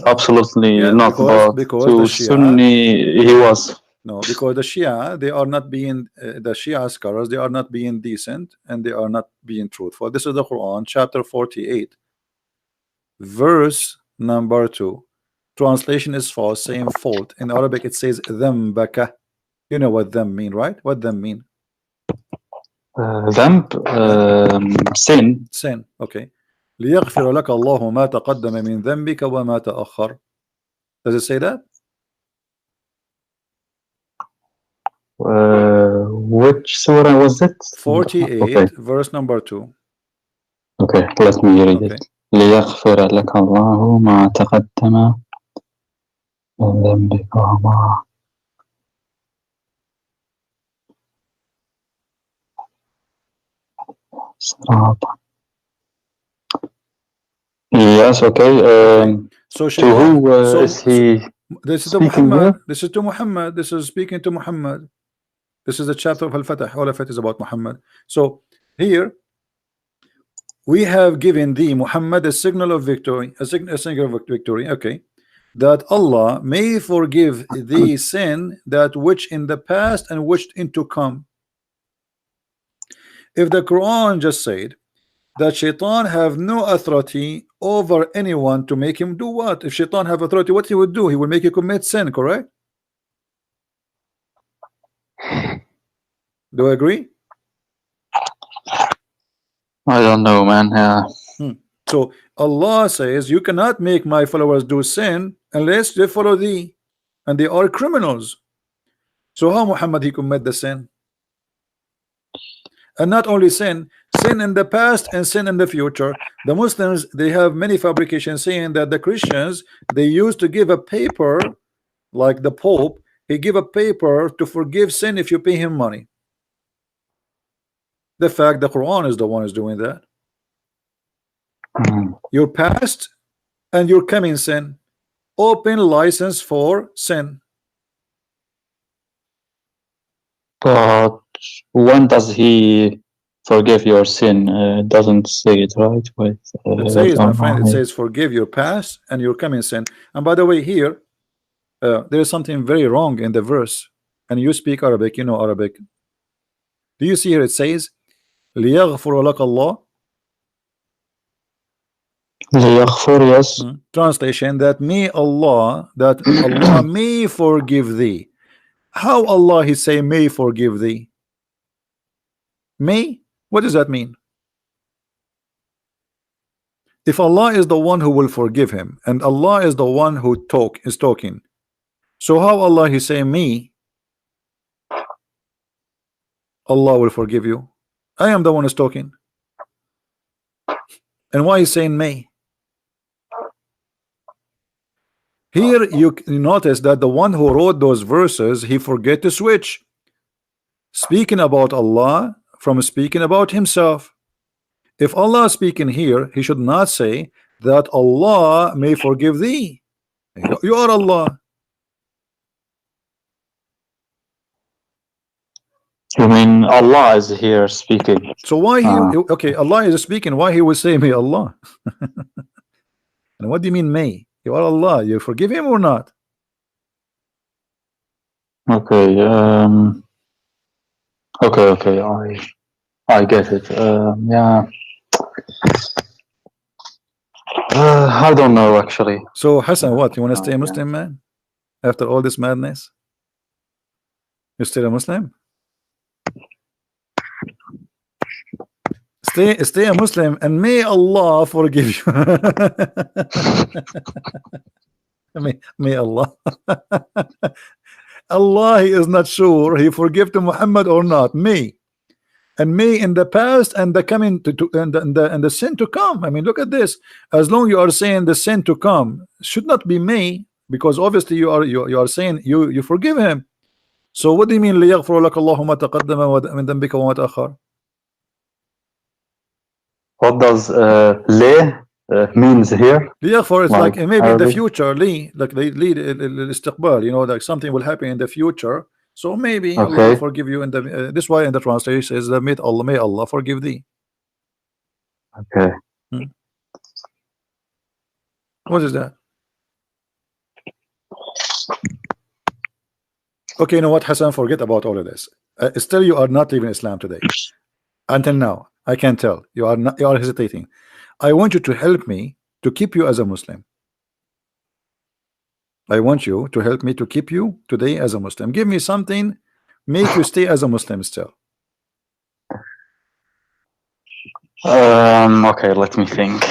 absolutely not. Because to the Shia, Sunni, he was. No, because the Shia, they are not being the Shia scholars, they are not being decent and they are not being truthful. This is the Quran, chapter 48, verse number 2. Translation is false, same fault. In Arabic, it says dhambaka. You know what them mean, right? What them mean? Dhanb, sin. Sin. Okay. ليغفر لك الله ما تقدم من ذنبك وما تأخر. Does it say that? Which surah was it? 48, okay. verse number 2. Okay, let me read it. ليغفر لك الله ما تقدم من ذنبك وما Yes, okay. So to who is he this is to Muhammad. This is to Muhammad. This is speaking to Muhammad. This is the chapter of Al-Fatah. All of it is about Muhammad. So here we have given thee, Muhammad, a signal of victory, a signal of victory. Okay, that Allah may forgive thee sin that which in the past and which in to come. If the Quran just said that Shaitan have no authority over anyone to make him do what? If Shaitan have authority, what he would do? He will make you commit sin, correct? Do you agree? I don't know, man. Yeah. So Allah says you cannot make my followers do sin unless they follow thee, and they are criminals. So how Muhammad he commit the sin? And not only sin in the past and sin in the future. The Muslims, they have many fabrications saying that the Christians, they used to give a paper, like the Pope, he give a paper to forgive sin if you pay him money. The fact the Quran is the one who's doing that. Your past and your coming sin, open license for sin. But when does he forgive your sin? Doesn't say it, right? Wait, it says, my friend, it says forgive your past and your coming sin. And by the way, here there is something very wrong in the verse, and you speak Arabic, you know Arabic. Do you see here it says ليغفر لك الله? Yes. Translation, that may Allah, that Allah may forgive thee. How Allah he say may forgive thee? May? What does that mean? If Allah is the one who will forgive him, and Allah is the one who is talking, so how Allah he say me Allah will forgive you? I am the one who's talking. And why is saying may? Here you notice that the one who wrote those verses, he forget to switch. Speaking about Allah from speaking about himself. If Allah is speaking here, he should not say that Allah may forgive thee. You are Allah. You mean Allah is here speaking? So why he okay, Allah is speaking, why he will say may Allah? And what do you mean may? You are Allah, you forgive him or not? Okay. Okay. I get it. Yeah. I don't know actually. So Hassan, what, you want to stay a Muslim, man? After all this madness? You still a Muslim? Stay a Muslim and may Allah forgive you. may Allah. Allah, he is not sure he forgive to Muhammad or not. May. And may in the past and the coming and the sin to come. I mean, look at this. As long you are saying the sin to come should not be may, because obviously you are saying you forgive him. So what do you mean ليغفر لك الله ما تقدم من ذنبك وما تأخر? What does le means here? ليغفر, it's like maybe in the Arabic? future, like they lead الاستقبال, you know, like something will happen in the future. So maybe Allah Okay. will forgive you in the this why in the translation is that may Allah forgive thee. Okay. What is that? Okay, you know what, Hassan, forget about all of this. Still you are not leaving Islam today. Until now, I can tell you are not, you are hesitating. I want you to help me to keep you as a Muslim. I want you to help me to keep you today as a Muslim. Give me something, make you stay as a Muslim still. Okay, let me think.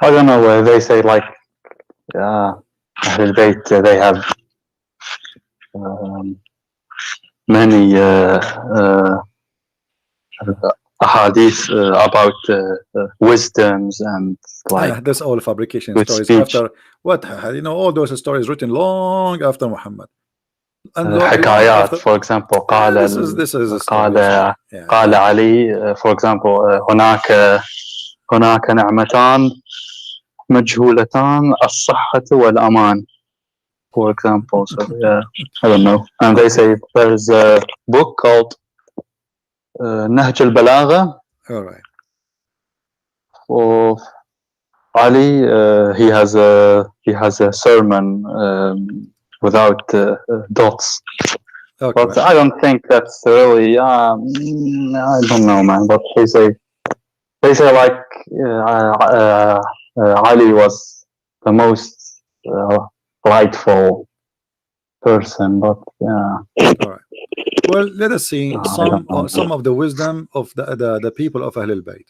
I don't know. They say like, they have many hadith about wisdoms and like that's all fabrication with stories. speech. After what, you know, all those stories written long after Muhammad. And حكايات, for example, قال this is a قال story. قال علي, for example, هناك نعمتان مجهولتان الصحة والأمان, for example. So yeah, I don't know. And they say there's a book called نهج البلاغة. All right. For Ali, he has a sermon without dots. Okay, But I don't think that's really. I don't know, man. But they say like Ali was the most rightful person. But yeah. all right. Well, let us see some of the wisdom of the people of Ahlul Bayt.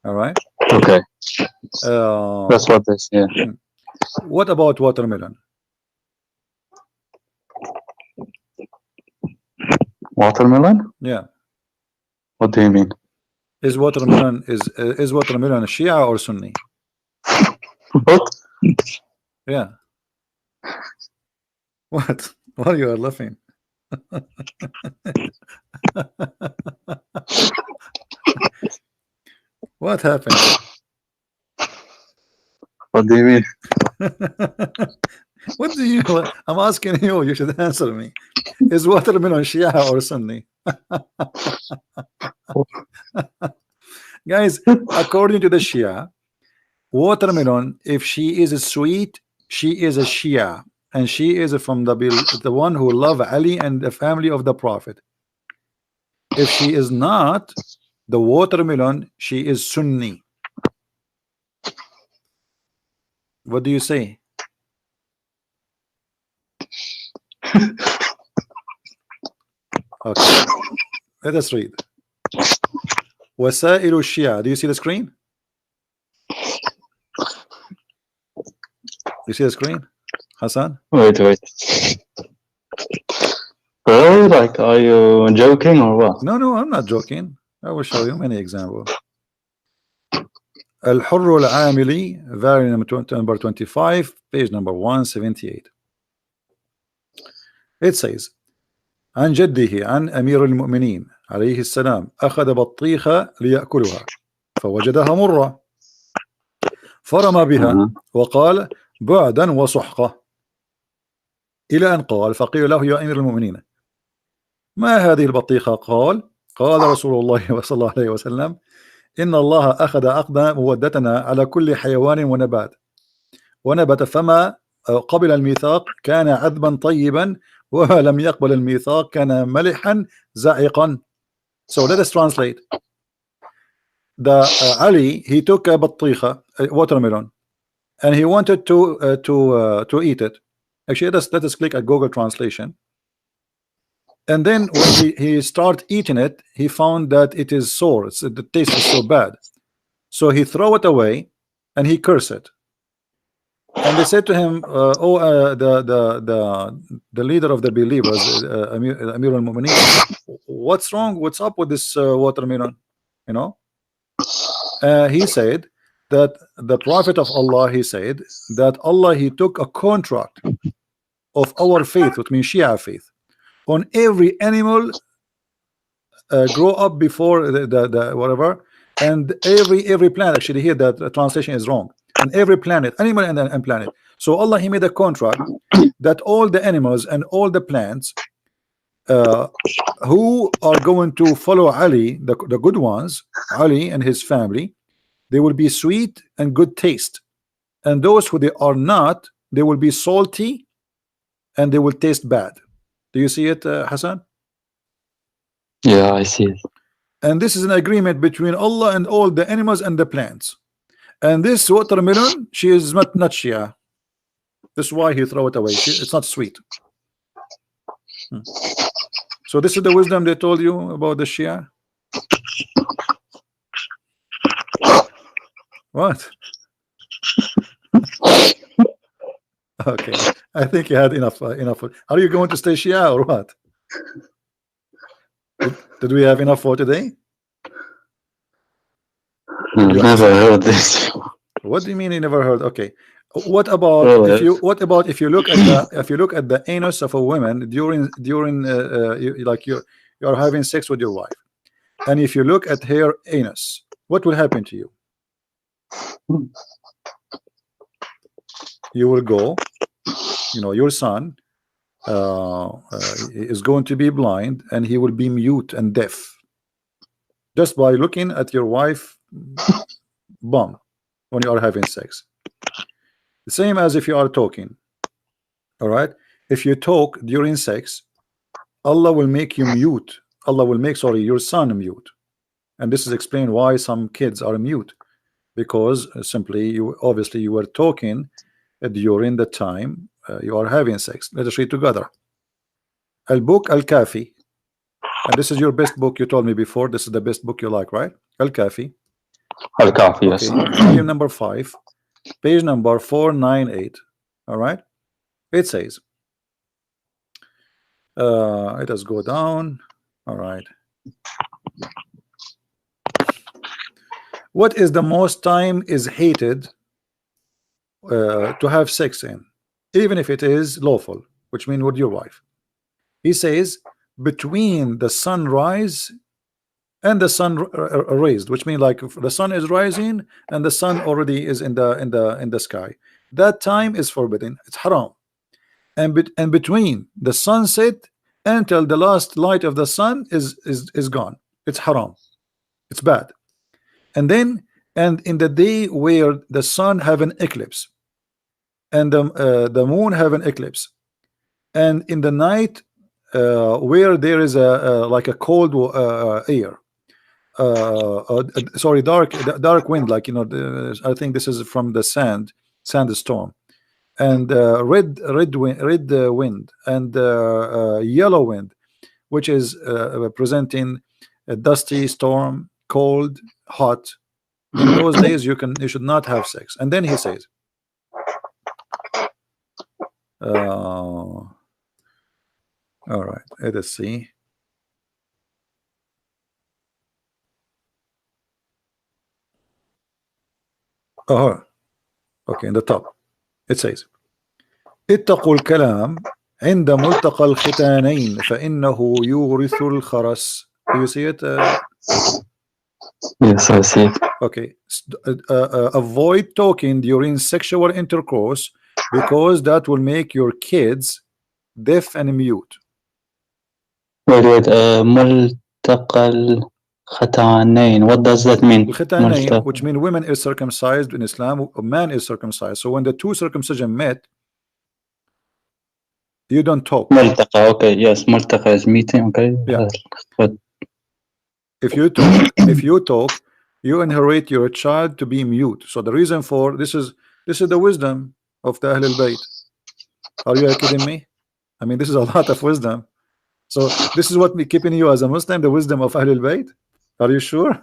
All right. Okay. That's what they say. What about watermelon? Watermelon? Yeah. What do you mean? Is watermelon a Shia or Sunni? What? Yeah. What? Why you are laughing? What happened? What do you mean? What do you? I'm asking you. You should answer me. Is watermelon Shia or Sunni? Guys, according to the Shia, watermelon, if she is sweet, she is a Shia, and she is from the one who love Ali and the family of the Prophet. If she is not the watermelon, she is Sunni. What do you say? Okay, let us read. Wasailu Shia. Do you see the screen? You see the screen? Hassan? Wait. Really? Like, are you joking or what? No, I'm not joking. I will show you many examples. الحر العاملي, variant number 25, page number 178. It says عن جده عن أمير المؤمنين عليه السلام أخذ بطيخة ليأكلها فوجدها مرة فرمى بها وقال بعدا وسحقة إلى أن قال فقيل له يا أمير المؤمنين ما هذه البطيخة؟ قال رسول الله صلى الله عليه وسلم إن الله أخذ عقد مودتنا على كل حيوان ونبت فما قبل الميثاق كان عذبا طيبا وما لم يقبل الميثاق كان ملحا زعقا. So let us translate. Ali, he took a بطيخة, a watermelon, and he wanted to eat it. Actually, let us click at Google Translation. And then when he started eating it, he found that it is sour. The taste is so bad. So he threw it away and he cursed it. And they said to him, the leader of the believers, Amir al-Mu'mineen, what's wrong? What's up with this watermelon? You know? He said that the Prophet of Allah, he said that Allah, he took a contract of our faith, which means Shia faith, on every animal grow up before the whatever, and every planet. Actually, here that the translation is wrong. On every planet, animal and planet. So Allah, he made a contract that all the animals and all the plants who are going to follow Ali, the good ones, Ali and his family, they will be sweet and good taste, and those who they are not, they will be salty and they will taste bad. Do you see it, Hassan? Yeah, I see it. And this is an agreement between Allah and all the animals and the plants. And this watermelon, she is not Shia. This is why he throw it away. It's not sweet. So this is the wisdom they told you about the Shia. What? Okay, I think you had enough. Are you going to stay Shia or what? Did we have enough for today? Never heard this. What do you mean you never heard? Okay. What about if you look at the anus of a woman during you're having sex with your wife, and if you look at her anus, what will happen to you? You will go, your son is going to be blind, and he will be mute and deaf just by looking at your wife bum when you are having sex. The same as if you are talking. All right, if you talk during sex, Allah will make you mute. Allah will make your son mute. And this is explained why some kids are mute, because simply you were talking during the time you are having sex. Let us read together. Al-Book Al-Kafi, and this is your best book. You told me before this is the best book you like, right? Al-Kafi. Al-Kafi, yes. Volume number 5, page number 498. All right, it says, let us go down. All right, what is the most time is hated to have sex in, even if it is lawful, which means with your wife? He says between the sunrise and the sun raised, which means like the sun is rising and the sun already is in the sky. That time is forbidden. It's haram. And between the sunset until the last light of the sun is gone, it's haram. It's bad. And in the day where the sun have an eclipse and the moon have an eclipse, and in the night where there is like a cold air, sorry, dark wind, like I think this is from the sandstorm, and red wind and yellow wind, which is presenting a dusty storm, cold, hot. In those days you should not have sex. And then he says All right, let us see. Oh, okay, in the top it says اتقوا الكلام عند ملتقى الختانين فإنه يورث الخرس. Do you see it? Yes, I see. Okay. Avoid talking during sexual intercourse because that will make your kids deaf and mute. Wait. ملتقى الختانين. What does that mean? الختانين, which mean women is circumcised in Islam, a man is circumcised. So when the two circumcision met, you don't talk. ملتقى. Okay. Yes. ملتقى is meeting. Okay. Yeah. But if you talk, you inherit your child to be mute. So the reason for this is the wisdom of the Ahlul Bayt. Are you kidding me? I mean, this is a lot of wisdom. So this is what we keeping you as a Muslim, the wisdom of Ahlul Bayt. Are you sure?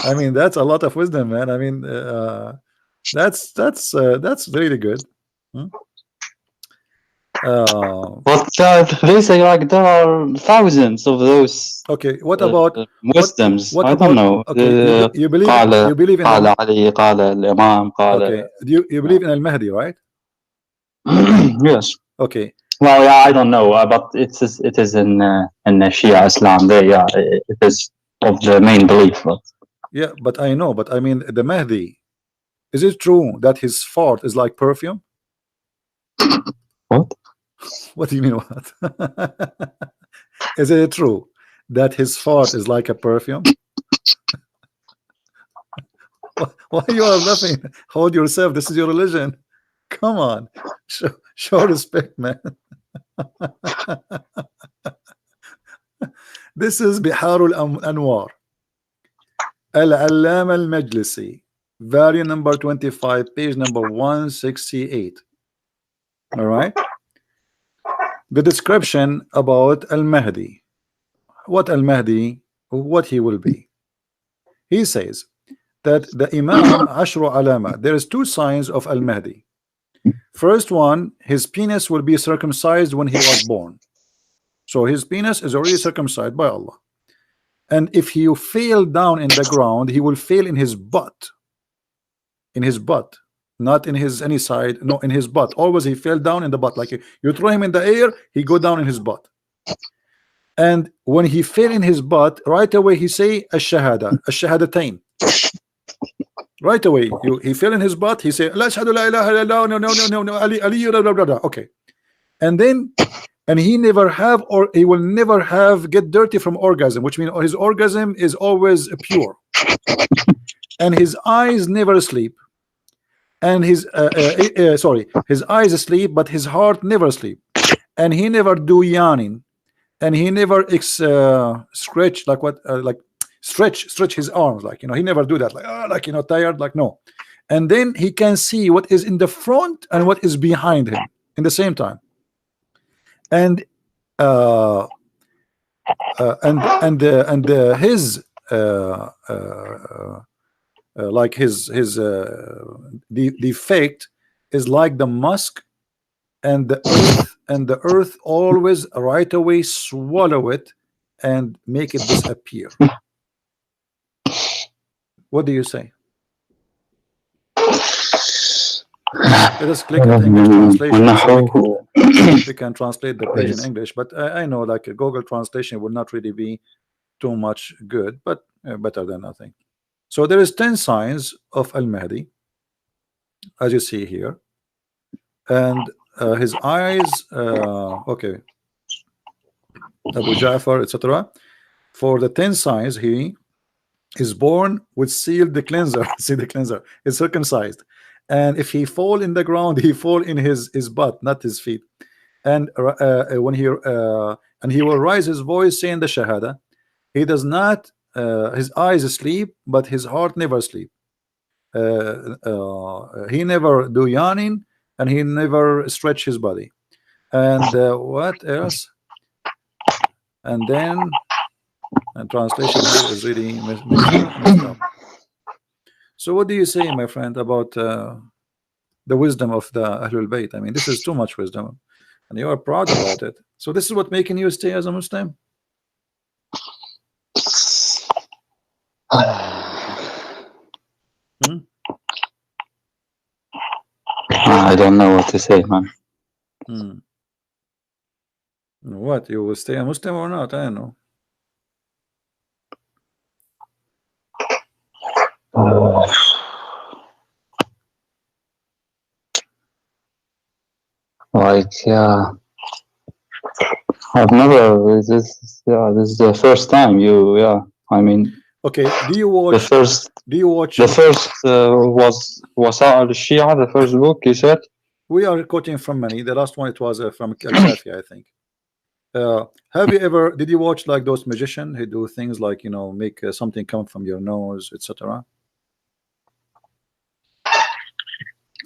I mean, that's a lot of wisdom, man. I mean, that's really good. but they say like there are thousands of those. Okay, what about wisdoms? what I about, don't know. okay, you believe in قال علي قال الإمام قال. Okay, you believe in Al-Mahdi, right? Yes. Okay. Well, yeah, I don't know, but it is in Shia Islam. There, yeah, it is of the main belief. But. Yeah, but I know, but I mean, the Mahdi, is it true that his fart is like perfume? What? What do you mean what? Is it true that his fart is like a perfume? Why you are laughing? Hold yourself. This is your religion. Come on, show respect, man. This is Biharul Anwar, Al-Allama Al-Majlisi, volume number 25, page number 168. All right. The description about Al-Mahdi. What Al-Mahdi, what he will be. He says that the Imam Ashru Alama, there is two signs of Al-Mahdi. First one, his penis will be circumcised when he was born. So his penis is already circumcised by Allah. And if he fell down in the ground, he will fail in his butt. In his butt. Not in his any side, no, in his butt. Always he fell down in the butt. Like you throw him in the air, he go down in his butt. And when he fell in his butt, right away he say ash-shahada, ash-shahadatain. Right away, he fell in his butt. He say la ashhadu la ilaha illallah, no, Ali, blah, blah, blah. Okay, and then he never have, or he will never have get dirty from orgasm, which means his orgasm is always pure, and his eyes never sleep. And his his eyes sleep, but his heart never sleep, and he never do yawning, and he never stretch like what like stretch his arms, like he never do that, like tired, like no. And then he can see what is in the front and what is behind him in the same time, and his like his defect is like the musk, and the earth always right away swallow it and make it disappear. What do you say? Let us click at English translation so we can translate the page in English, but I know like a Google translation will not really be too much good, but better than nothing. So there is 10 signs of Al-Mahdi, as you see here, and his eyes, okay, Abu Ja'far, etc. For the 10 signs, he is born with sealed the cleanser. See, the cleanser is circumcised, and if he fall in the ground, he fall in his butt, not his feet. And when he will raise his voice saying the Shahada, he does not. His eyes sleep, but his heart never sleep. He never do yawning, and he never stretch his body. And what else? And then, and translation here is really messed up. So what do you say, my friend, about the wisdom of the Ahlul Bayt? I mean, this is too much wisdom, and you are proud about it. So this is what making you stay as a Muslim? Hmm? I don't know what to say, man. Hmm. What, you will stay a Muslim or not? I don't know. Like, yeah, I've never. This is the first time you. Yeah, I mean, Okay, do you the watch? first Do you watch? was Wasa al-Shia, the first book you said. We are quoting from many. The last one it was from Al-Kafi, I think. Have you ever? Did you watch like those magicians who do things like, you know, make something come from your nose, etc.?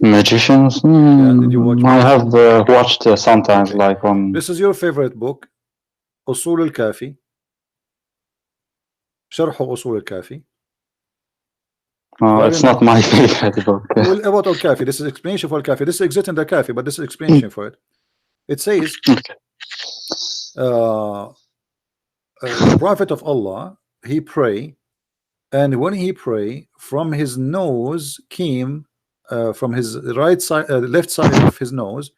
Magicians. Yeah, did you watch? I have watched sometimes, Okay. like on. This is your favorite book, أصول الكافي. شرح أصول الكافي. It's not my favorite book. Well, about al-Kafi, this is explanation for al-Kafi. This exists in the Kafi, but this is explanation for it. It says, the Prophet of Allah, he pray, and when he pray, from his nose came, from his right side, left side of his nose,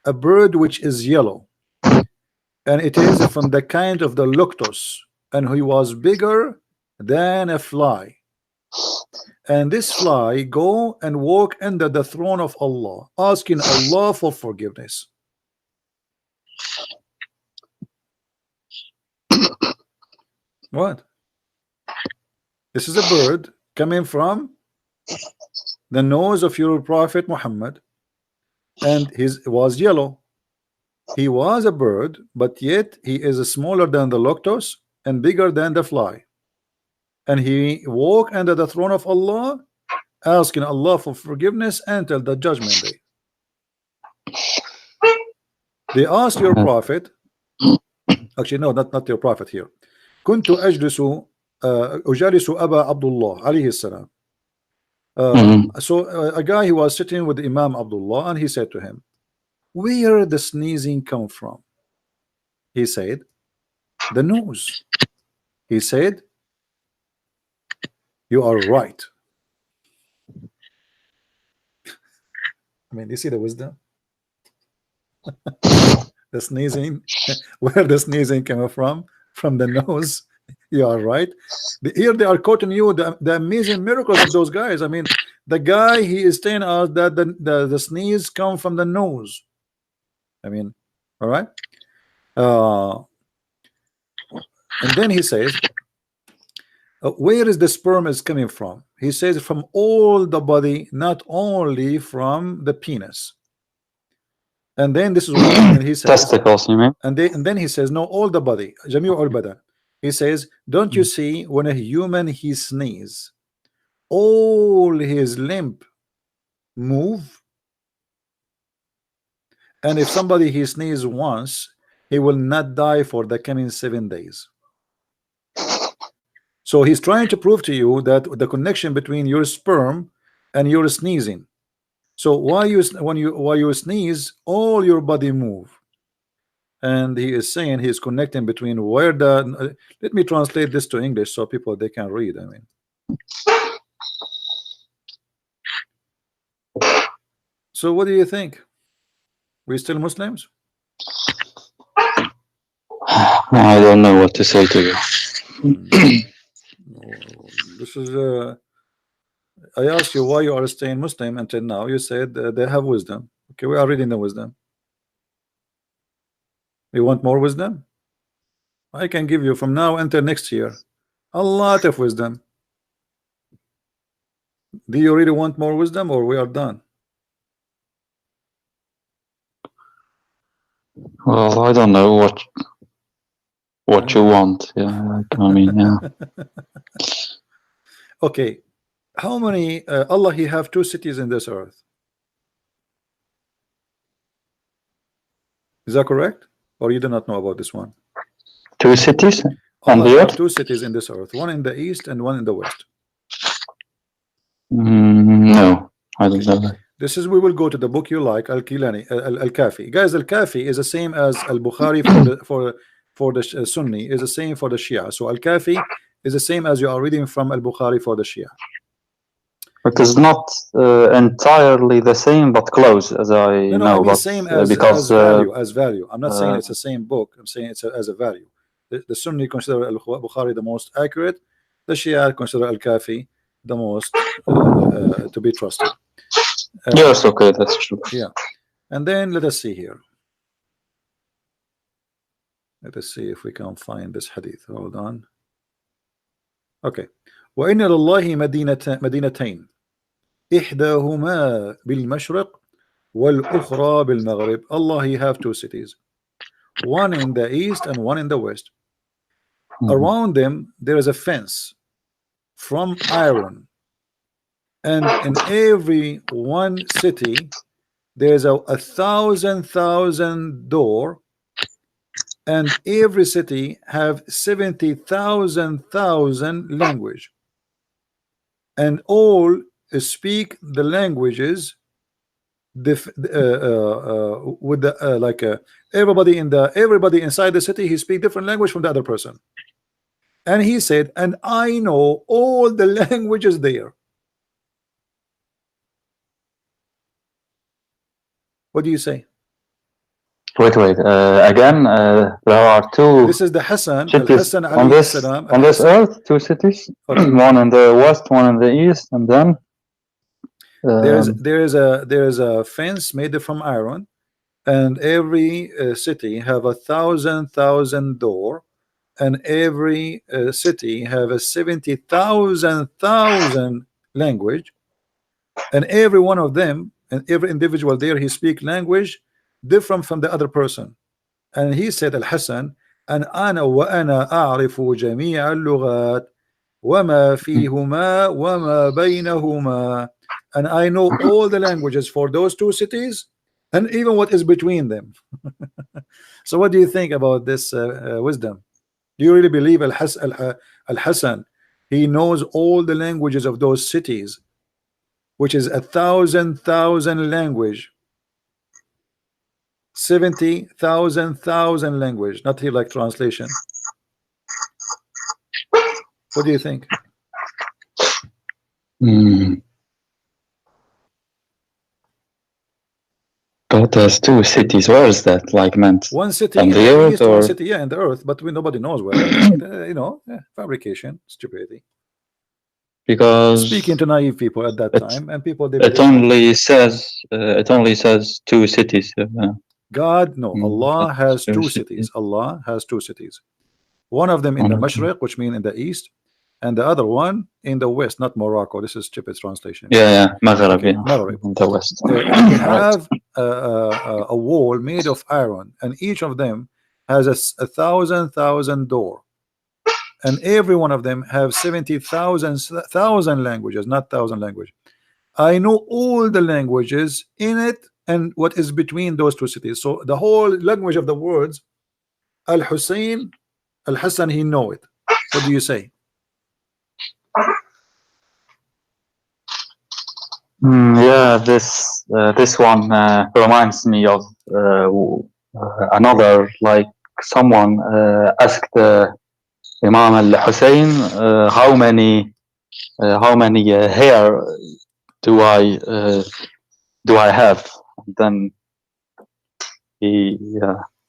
a bird which is yellow, and it is from the kind of the luctus, and he was bigger than a fly. And this fly go and walk under the throne of Allah, asking Allah for forgiveness. What? This is a bird coming from the nose of your Prophet Muhammad, and his was yellow. He was a bird, but yet he is smaller than the lotus and bigger than the fly. And he walk under the throne of Allah, asking Allah for forgiveness until the judgment day. They asked your prophet, actually no, not your prophet here. كنت أجلس أجالس أبا عبد الله عليه السلام. So a guy, he was sitting with Imam Abdullah, and he said to him, where the sneezing come from? He said, the nose. He said, you are right. I mean, you see the wisdom? The sneezing, where the sneezing came from the nose. You are right. Here they are quoting you the amazing miracles of those guys. I mean, the guy, he is telling us that the sneeze come from the nose. I mean, all right. And then he says, where is the sperm is coming from? He says from all the body, not only from the penis. And then this is what, and he says, testicles, you mean? and then he says, no, all the body, Jamiu al badan. He says, don't you see, when a human he sneeze, all his limb move, and if somebody he sneeze once, he will not die for the coming 7 days. So he's trying to prove to you that the connection between your sperm and your sneezing. So while you sneeze, all your body move. And he is saying he's connecting between where the let me translate this to English so people they can read. I mean, so what do you think? We still Muslims? I don't know what to say to you. This is I asked you why you are staying Muslim until now. You said they have wisdom. Okay, we are reading the wisdom. You want more wisdom? I can give you from now until next year a lot of wisdom. Do you really want more wisdom, or we are done? Well, I don't know what you want. Yeah, I mean, yeah. Okay, how many Allah he have 2 cities in this earth? Is that correct, or you do not know about this one? 2 cities on Allah the have earth? 2 cities in this earth, one in the east and one in the west. No, I don't know that. This is, we will go to the book you like, Al-Kilani, Al-Kafi. Guys, Al-Kafi is the same as Al-Bukhari for the Sunni, is the same for the Shia. So Al-Kafi is the same as you are reading from Al-Bukhari for the Shia. It is not entirely the same, but close, as I No, know. I mean but same as because as value. I'm not saying it's the same book. I'm saying it's as a value. The Sunni consider Al-Bukhari the most accurate. The Shia consider Al-Kafi the most to be trusted. yes, okay, that's true. Yeah, and then let us see here. Let us see if we can find this hadith. Hold on. Okay. وإن لله مدينتين إحداهما بالمشرق والأخرى بالمغرب. Allah, He have two cities, one in the east and one in the west. Around them there is a fence from iron, and in every one city there's a thousand door, and every city have 70,000 language, and all speak the languages with the like everybody inside the city, he speak different language from the other person. And he said, and I know all the languages there. What do you say? Wait, again, there are two. This is the Hassan, Hassan on this earth, two cities, okay. One in the west, one in the east, and then there is a fence made from iron, and every city have a thousand door, and every city have a 70,000 language, and every one of them, and every individual there, he speak language different from the other person. And he said, Al-Hasan, and ana wa ana a'rifu jami'a al-lughat wama fihuma wama baynahuma, and I know all the languages for those two cities and even what is between them. So what do you think about this wisdom? Do you really believe Al-Hasan he knows all the languages of those cities, which is a thousand language, 70,000 language, not here like translation? What do you think? But there's two cities. Where is that? Like meant? One city on in the earth, east, or? one city, yeah, in the earth, but nobody knows where. You know, fabrication, stupidity. Because speaking to naive people at that time, and people they it only says two cities. God, no, Allah has two cities. Allah has two cities. One of them in the Mashriq, which means in the east, and the other one in the west, not Morocco. This is stupid translation. Yeah, Maghreb, okay, Maghreb. In the west. They have a wall made of iron, and each of them has a thousand door, and every one of them have 70,000 languages, not thousand language. I know all the languages in it and what is between those two cities. So the whole language of the words, Al-Hussein, Al-Hassan, he know it. What do you say? Yeah, this one reminds me of another, like someone asked Imam Al-Hussein, how many hair do I have? And then he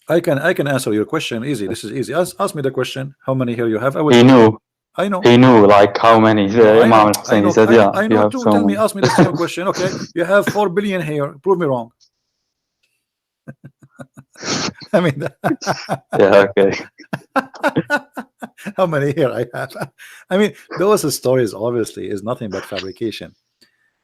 I can answer your question easy. This is easy. Ask me the question. How many hair you have? I know. He knew like how many. Imam Al-Hussein, he said, yeah, I know too. Tell me, ask me the same question. Okay, you have 4 billion hair. Prove me wrong. I mean, yeah, okay. How many hair I have? I mean, those stories obviously is nothing but fabrication.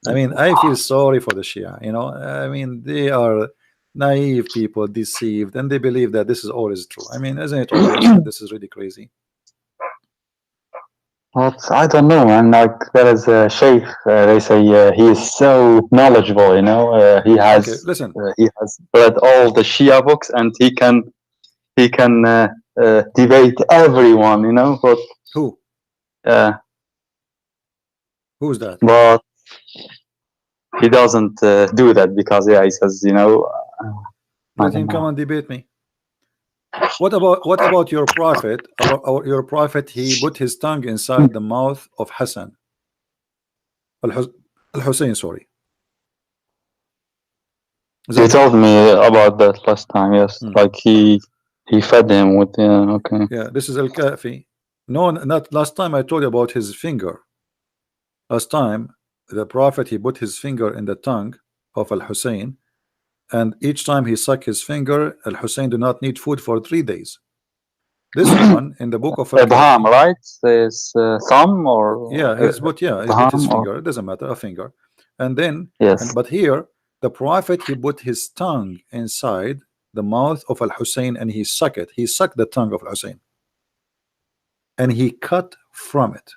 I mean, I feel sorry for the Shia. You know, I mean, they are naive people, deceived, and they believe that this is always true. I mean, isn't it obvious that this is really crazy? Well, I don't know, man. Like there is a sheikh. They say he is so knowledgeable. You know, he has he has read all the Shia books, and he can debate everyone. You know, but who? Who's that? But he doesn't do that because he says, I Let don't him come know. and debate me. What about your prophet? Your prophet, he put his tongue inside the mouth of Hassan. Al-Hussein, sorry. You told me about that last time, yes. Like he fed him with, okay. Yeah, this is Al-Kafi. No, not last time I told you about his finger. Last time, the prophet, he put his finger in the tongue of Al-Hussein, and each time he sucked his finger, Al-Hussein do not need food for 3 days. This one in the book of Abraham, Al-Kafi, right? His thumb or yeah, he's put his finger. It doesn't matter, a finger. And then, yes. but here the prophet, he put his tongue inside the mouth of Al-Hussein and he sucked it. He sucked the tongue of Al-Hussein and he cut from it,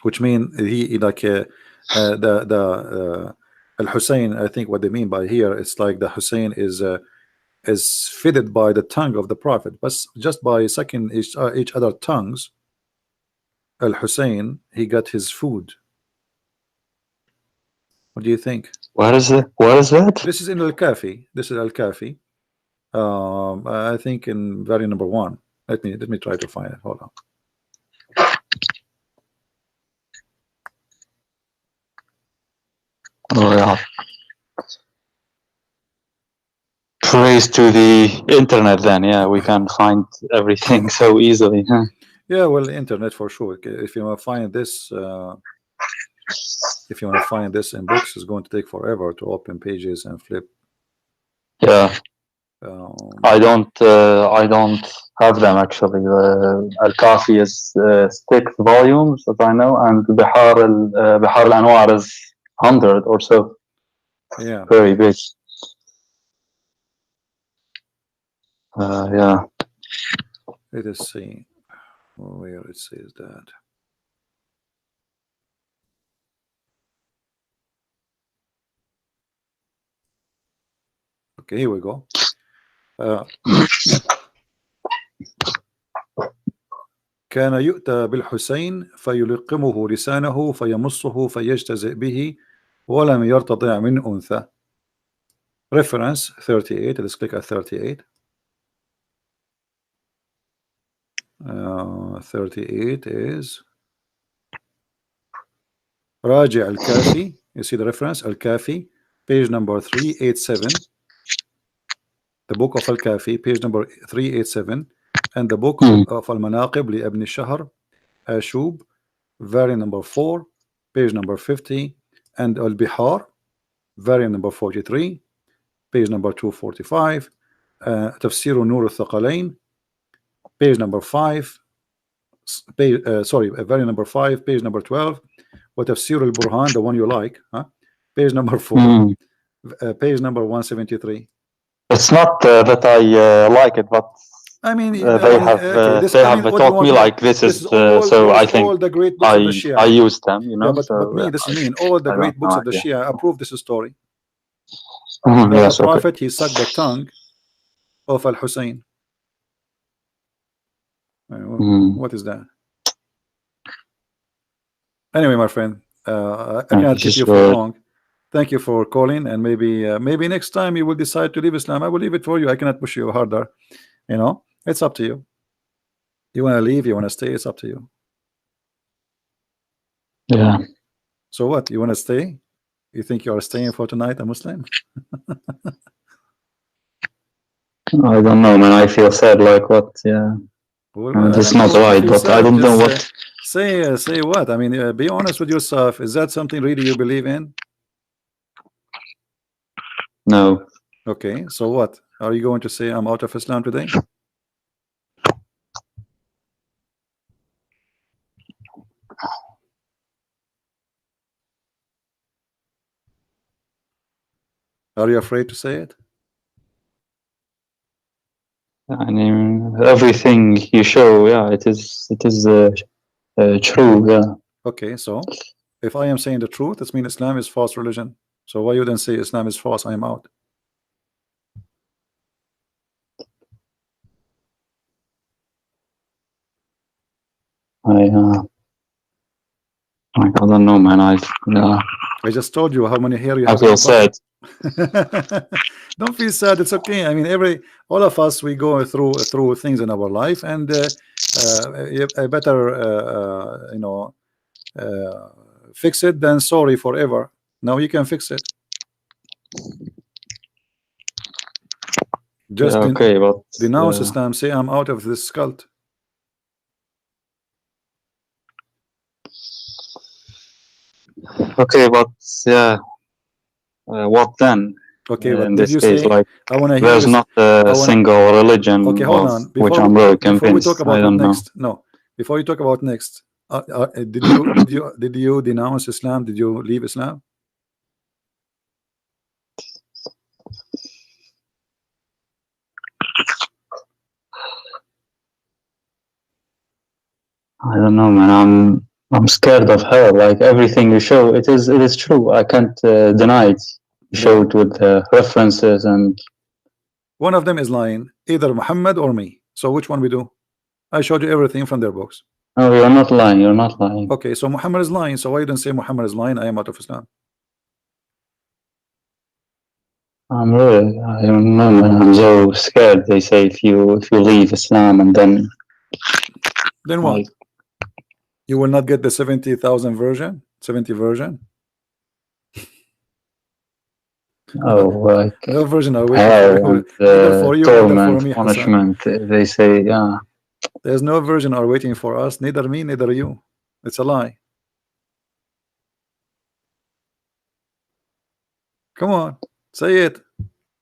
which means he like the Al-Hussein. I think what they mean by here, it's like the Hussein is fitted by the tongue of the prophet, but just by sucking each other tongues, Al-Hussein, he got his food. What do you think? What is it? What is that? This is in Al-Kafi. This is Al-Kafi. I think in very number 1. Let me try to find it. Hold on. Oh, yeah. Praise to the internet then. Yeah, we can find everything so easily. Huh? Yeah, well, internet for sure. If you want to find this, if you want to find this in books, it's going to take forever to open pages and flip. Yeah. I don't have them actually. Al-Kafi is 6 volumes, as I know, and Bihar al-Anwar is 100 or so. Yeah. Very big. Yeah. Let us see where it says that. Okay, here we go. كان يؤتى بالحسين فيلقمه لسانه فيمصه فيجتزئ به ولم يرتضع من أنثى. Reference 38. Let's click at 38. 38 is راجع الكافي. You see the reference, Al-Kafi, page number 387. The book of Al-Kafi, page number 387, and the book of Al-Manaqib لابن الشهر, Ashub, variant number 4, page number 50, and Al-Bihar, variant number 43, page number 245, تفسير نور الثقلين, page number 5, variant number 5, page number 12, وتفسير البرهان, the one you like, page number 4, page number 173. It's not that I like it, but I mean, they have taught me like this is so I think all the great books of the Shia. I use them, Yeah, but this is mean. All the great books of the Shia approve this story. Yes, the prophet, he sucked the tongue of Al-Hussein. What is that? Anyway, my friend, I cannot keep you for long. Thank you for calling, and maybe next time you will decide to leave Islam. I will leave it for you. I cannot push you harder. It's up to you. You want to leave, you want to stay, it's up to you. Yeah. So what? You want to stay? You think you are staying for tonight, a Muslim? I don't know, man. I feel sad. Like what? Yeah. Well, it's not right, but I don't know what. Say what? I mean, be honest with yourself. Is that something really you believe in? No. Okay, so what? Are you going to say I'm out of Islam today? Are you afraid to say it? I mean, everything you show, yeah, it is true, yeah. Okay, so if I am saying the truth, it means Islam is false religion. So why you then say Islam is false? I am out. I don't know, man. I just told you how many hair you I have on feel your body. sad. Don't feel sad. It's okay. I mean, all of us, we go through things in our life, and I better fix it than sorry forever. Now you can fix it. Just Yeah, okay, but denounce Islam. Say I'm out of this cult. okay, but yeah, what then? Okay, but In did this you case, say? like, I want to hear there's you. not a single religion Okay, hold on. which I'm really convinced. We talk about I what don't know. next. No, before you talk about next, did you denounce Islam? Did you leave Islam? I don't know, man. I'm scared of her. Like everything you show, it is true. I can't deny it. You show it with references, and one of them is lying, either Muhammad or me. So which one we do? I showed you everything from their books. no, you're not lying. You're not lying. Okay, so Muhammad is lying. So why you don't say Muhammad is lying? I am out of Islam. I don't know, man. I'm so scared. They say if you leave Islam and then Then what? like, You will not get the 70,000 version, 70 version. like No version are waiting hell for you. and Neither for you, neither for torment, me, Hassan. punishment. They say, yeah. There's no version are waiting for us. Neither me, neither you. It's a lie. Come on, say it.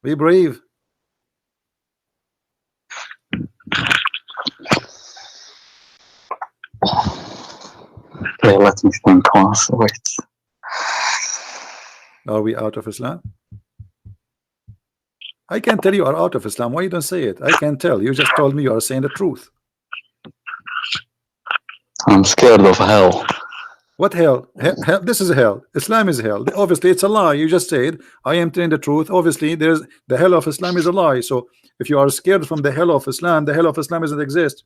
Be brave. Okay, let me think once. Wait. Are we out of Islam? I can tell you are out of Islam. Why you don't say it? I can tell. You just told me you are saying the truth. I'm scared of hell. What hell? Hell? This is hell. Islam is hell. Obviously, it's a lie. You just said I am telling the truth. Obviously, there's the hell of Islam is a lie. So if you are scared from the hell of Islam, the hell of Islam doesn't exist.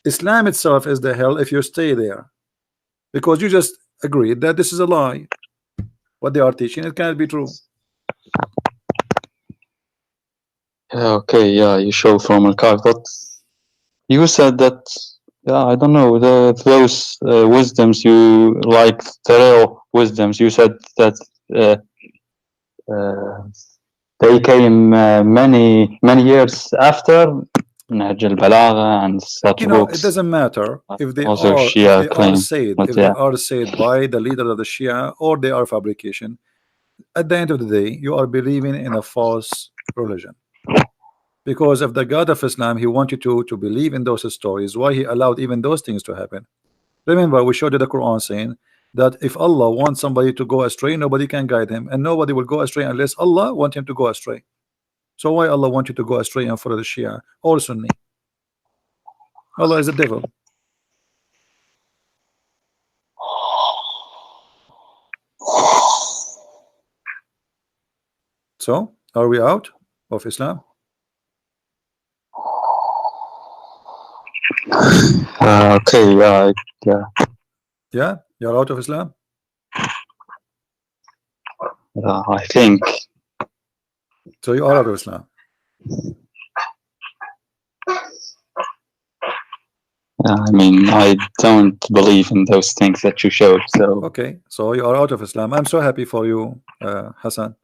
Islam itself is the hell if you stay there, because you just agreed that this is a lie. What they are teaching, it cannot be true. Yeah, okay, yeah, you show from a card, but you said that, yeah, I don't know, those wisdoms you like, the real wisdoms, you said that they came many years after Nahj al-Balagha and such books. It doesn't matter if they Also are Shia claim, but they are said by the leader of the Shia or they are fabrication. At the end of the day, you are believing in a false religion. Because if the God of Islam, he wanted you to believe in those stories, why he allowed even those things to happen? Remember, we showed you the Quran saying that if Allah wants somebody to go astray, nobody can guide him, and nobody will go astray unless Allah wants him to go astray. So why Allah want you to go astray and follow the Shia or Sunni? Allah is a devil. So are we out of Islam? Okay, yeah. Yeah, you're out of Islam. I think. So you are out of Islam. I mean, I don't believe in those things that you showed. So okay, so you are out of Islam. I'm so happy for you, Hassan.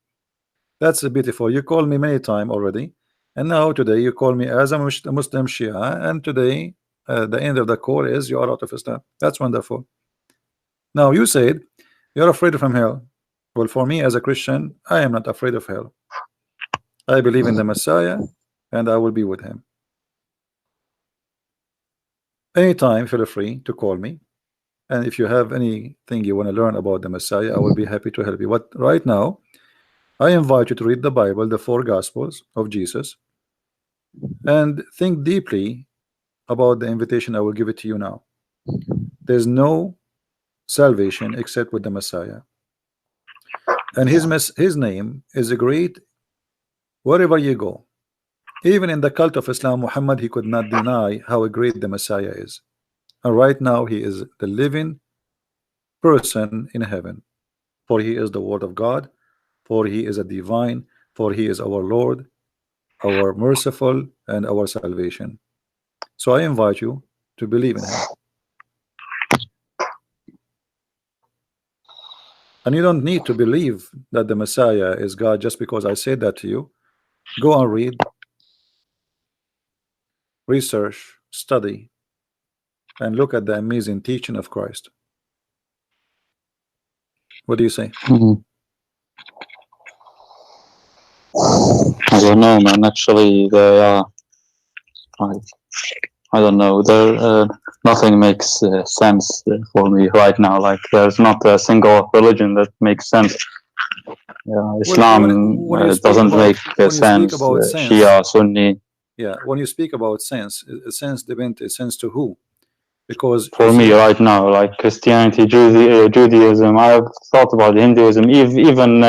That's beautiful. You called me many times already, and now today you call me as a Muslim Shia, and today the end of the call is you are out of Islam. That's wonderful. Now you said you're afraid from hell. Well, for me as a Christian, I am not afraid of hell. I believe in the Messiah, and I will be with him. Anytime, feel free to call me. And if you have anything you want to learn about the Messiah, I will be happy to help you. But right now, I invite you to read the Bible, the 4 Gospels of Jesus, and think deeply about the invitation I will give it to you now. There's no salvation except with the Messiah. And his name is great wherever you go. Even in the cult of Islam, Muhammad, he could not deny how great the Messiah is. And right now, he is the living person in heaven, for he is the word of God, for he is a divine, for he is our Lord, our merciful, and our salvation. So I invite you to believe in him. And you don't need to believe that the Messiah is God just because I said that to you. Go and read, research, study, and look at the amazing teaching of Christ. What do you say? Mhm. I don't know, man. Actually, I don't know. Nothing makes sense for me right now. Like, there's not a single religion that makes sense. Islam when you speak doesn't about make sense. sense, Shia, Sunni. yeah, when you speak about sense depends sense to who? Because you For me, see, right now, like Christianity, Judaism, I've thought about Hinduism, even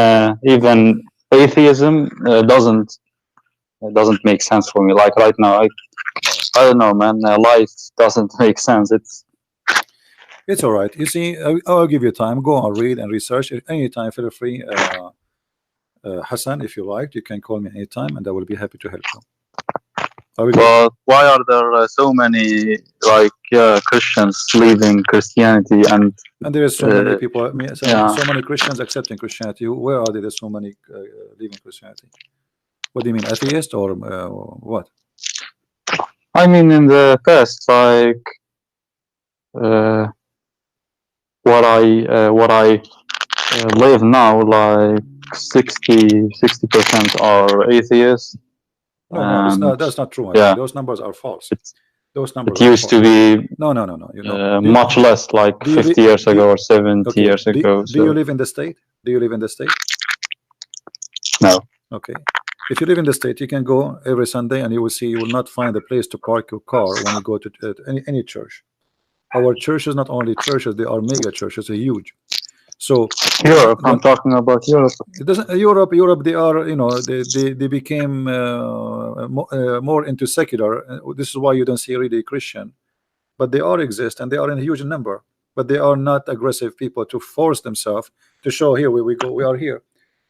atheism doesn't make sense for me. Like right now, I don't know, man. Life doesn't make sense. it's all right. You see, I'll give you time. Go and read and research it anytime. Feel free, Hassan, if you like, you can call me anytime, and I will be happy to help you. But why are there so many Christians leaving Christianity And there is so many people, yeah. so many Christians accepting Christianity. Where are there? There's so many leaving Christianity. What do you mean, atheist or what? I mean, in the past, like what I live now, like 60% are atheists. No, that's not true. Yeah, those numbers are false. Those it numbers are used to false. be No. much less, like 50 years ago or 70 years ago. Do you live in the state? Do you live in the state? No. Okay. If you live in the state, you can go every Sunday, and you will see you will not find a place to park your car when you go to any church. Our churches, not only churches, they are mega churches, they're huge. So Europe, I'm talking about Europe. It doesn't. Europe. They are, they became more into secular. This is why you don't see really Christian, but they are exist and they are in a huge number. But they are not aggressive people to force themselves to show here we go. We are here.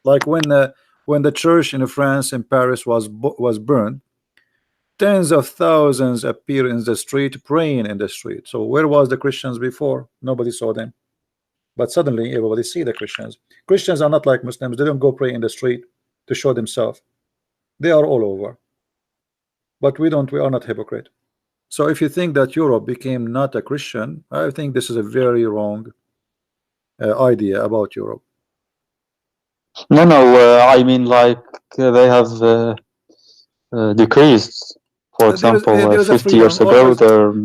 Like when the church in France in Paris was burned, tens of thousands appear in the street praying in the street. So where was the Christians before? Nobody saw them. But suddenly everybody see the Christians. Christians are not like Muslims. They don't go pray in the street to show themselves. They are all over. But we are not hypocrite. So if you think that Europe became not a Christian, I think this is a very wrong idea about Europe. No, I mean, like they have decreased. For example, there is 50 years ago,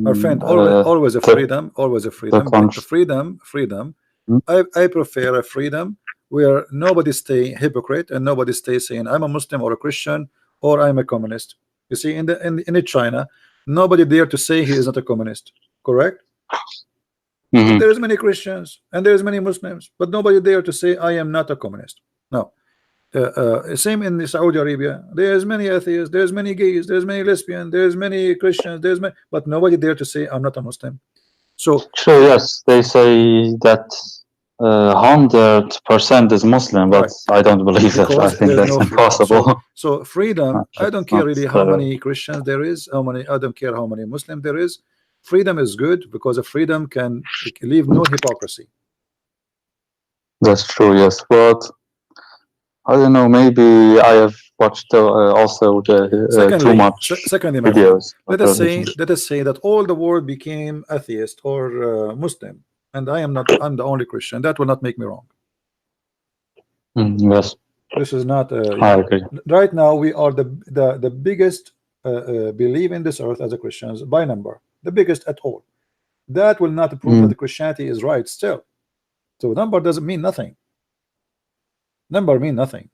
our friend, always a freedom, always a freedom. Freedom. I prefer a freedom where nobody stay hypocrite and nobody stay saying I'm a Muslim or a Christian or I'm a communist. You see, in China, nobody dare to say he is not a communist. Correct? But there is many Christians and there is many Muslims, but nobody dare to say I am not a communist. No. Same in Saudi Arabia. There's many atheists, there's many gays, there's many lesbians, there's many Christians, but nobody dare to say I'm not a Muslim. So yes, they say that 100% is Muslim, but right. I don't believe that. I think that's impossible. So freedom, I don't care really how many Christians there is, I don't care how many Muslims there is. Freedom is good because a freedom can leave no hypocrisy. That's true, yes, but I don't know, maybe I have watched also too much videos. Let us say that all the world became atheist or Muslim, and I'm the only Christian. That will not make me wrong. Yes. This is not I agree. Right now we are the biggest believe in this earth as a Christians by number, the biggest at all. That will not prove that the Christianity is right still. So number doesn't mean nothing. Number mean nothing.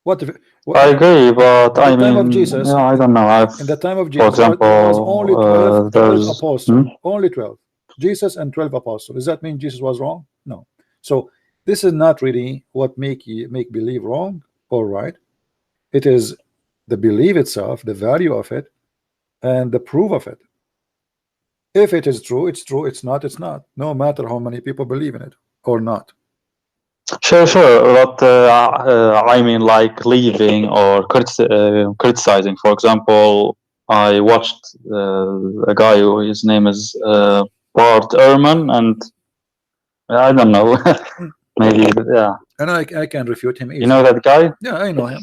What I agree, but I mean, of Jesus, I don't know. In the time of Jesus, for example, there was only 12 apostles. Only 12. Jesus and 12 apostles. Does that mean Jesus was wrong? No. So this is not really what make believe wrong or right. It is the belief itself, the value of it, and the proof of it. If it is true, it's true. It's not, it's not. No matter how many people believe in it or not. Sure, but I mean, like leaving or criticizing. For example, I watched a guy who his name is Bart Ehrman, and I don't know, maybe yeah. And I can refute him easily. You know that guy? Yeah, I know him.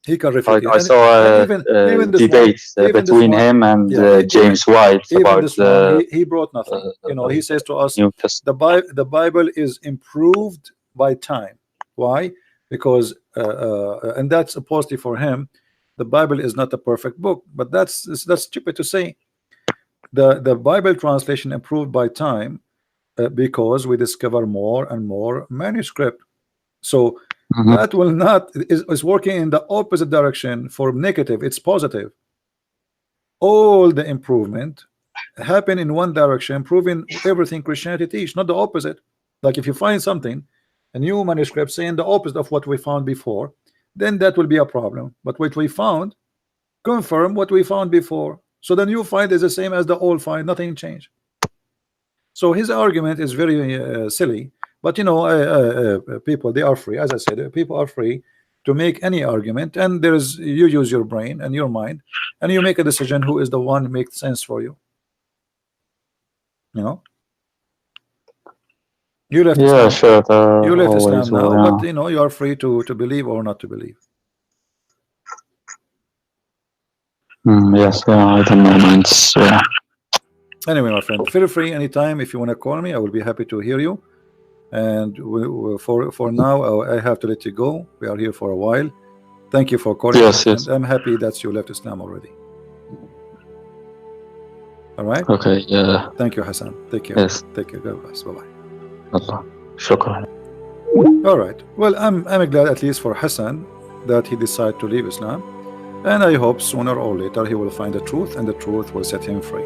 He can refute Like it. I saw even this debate one, even between this one, him and yeah, James White even about this one, he brought nothing. You know, he says to us, New Testament. the Bible is improved by time. Why? Because and that's supposedly for him. The Bible is not a perfect book, but that's stupid to say. The Bible translation improved by time because we discover more and more manuscript. So that will not is working in the opposite direction. For negative, it's positive. All the improvement happen in one direction, proving everything Christianity teach, not the opposite. Like if you find something, a new manuscript saying the opposite of what we found before, then that will be a problem. But what we found confirm what we found before. So the new find is the same as the old find, nothing changed. So his argument is very silly. But you know, people, they are free. As I said, people are free to make any argument, and there is, you use your brain and your mind, and you make a decision who is the one who makes sense for you. You know, you left Yeah, Islam, sure. you left Islam Always, now, yeah. but you know you are free to believe or not to believe. Yes, yeah, I don't know, man. Yeah. Anyway, my friend, feel free anytime if you want to call me. I will be happy to hear you. And for now, I have to let you go. We are here for a while. Thank you for calling. Yes. And I'm happy that you left Islam already. All right. Okay. Yeah. Thank you, Hassan. Take care. Yes. Take care. God bless. Bye bye. Allah. Shukran. All right. Well, I'm glad at least for Hassan that he decided to leave Islam, and I hope sooner or later he will find the truth, and the truth will set him free.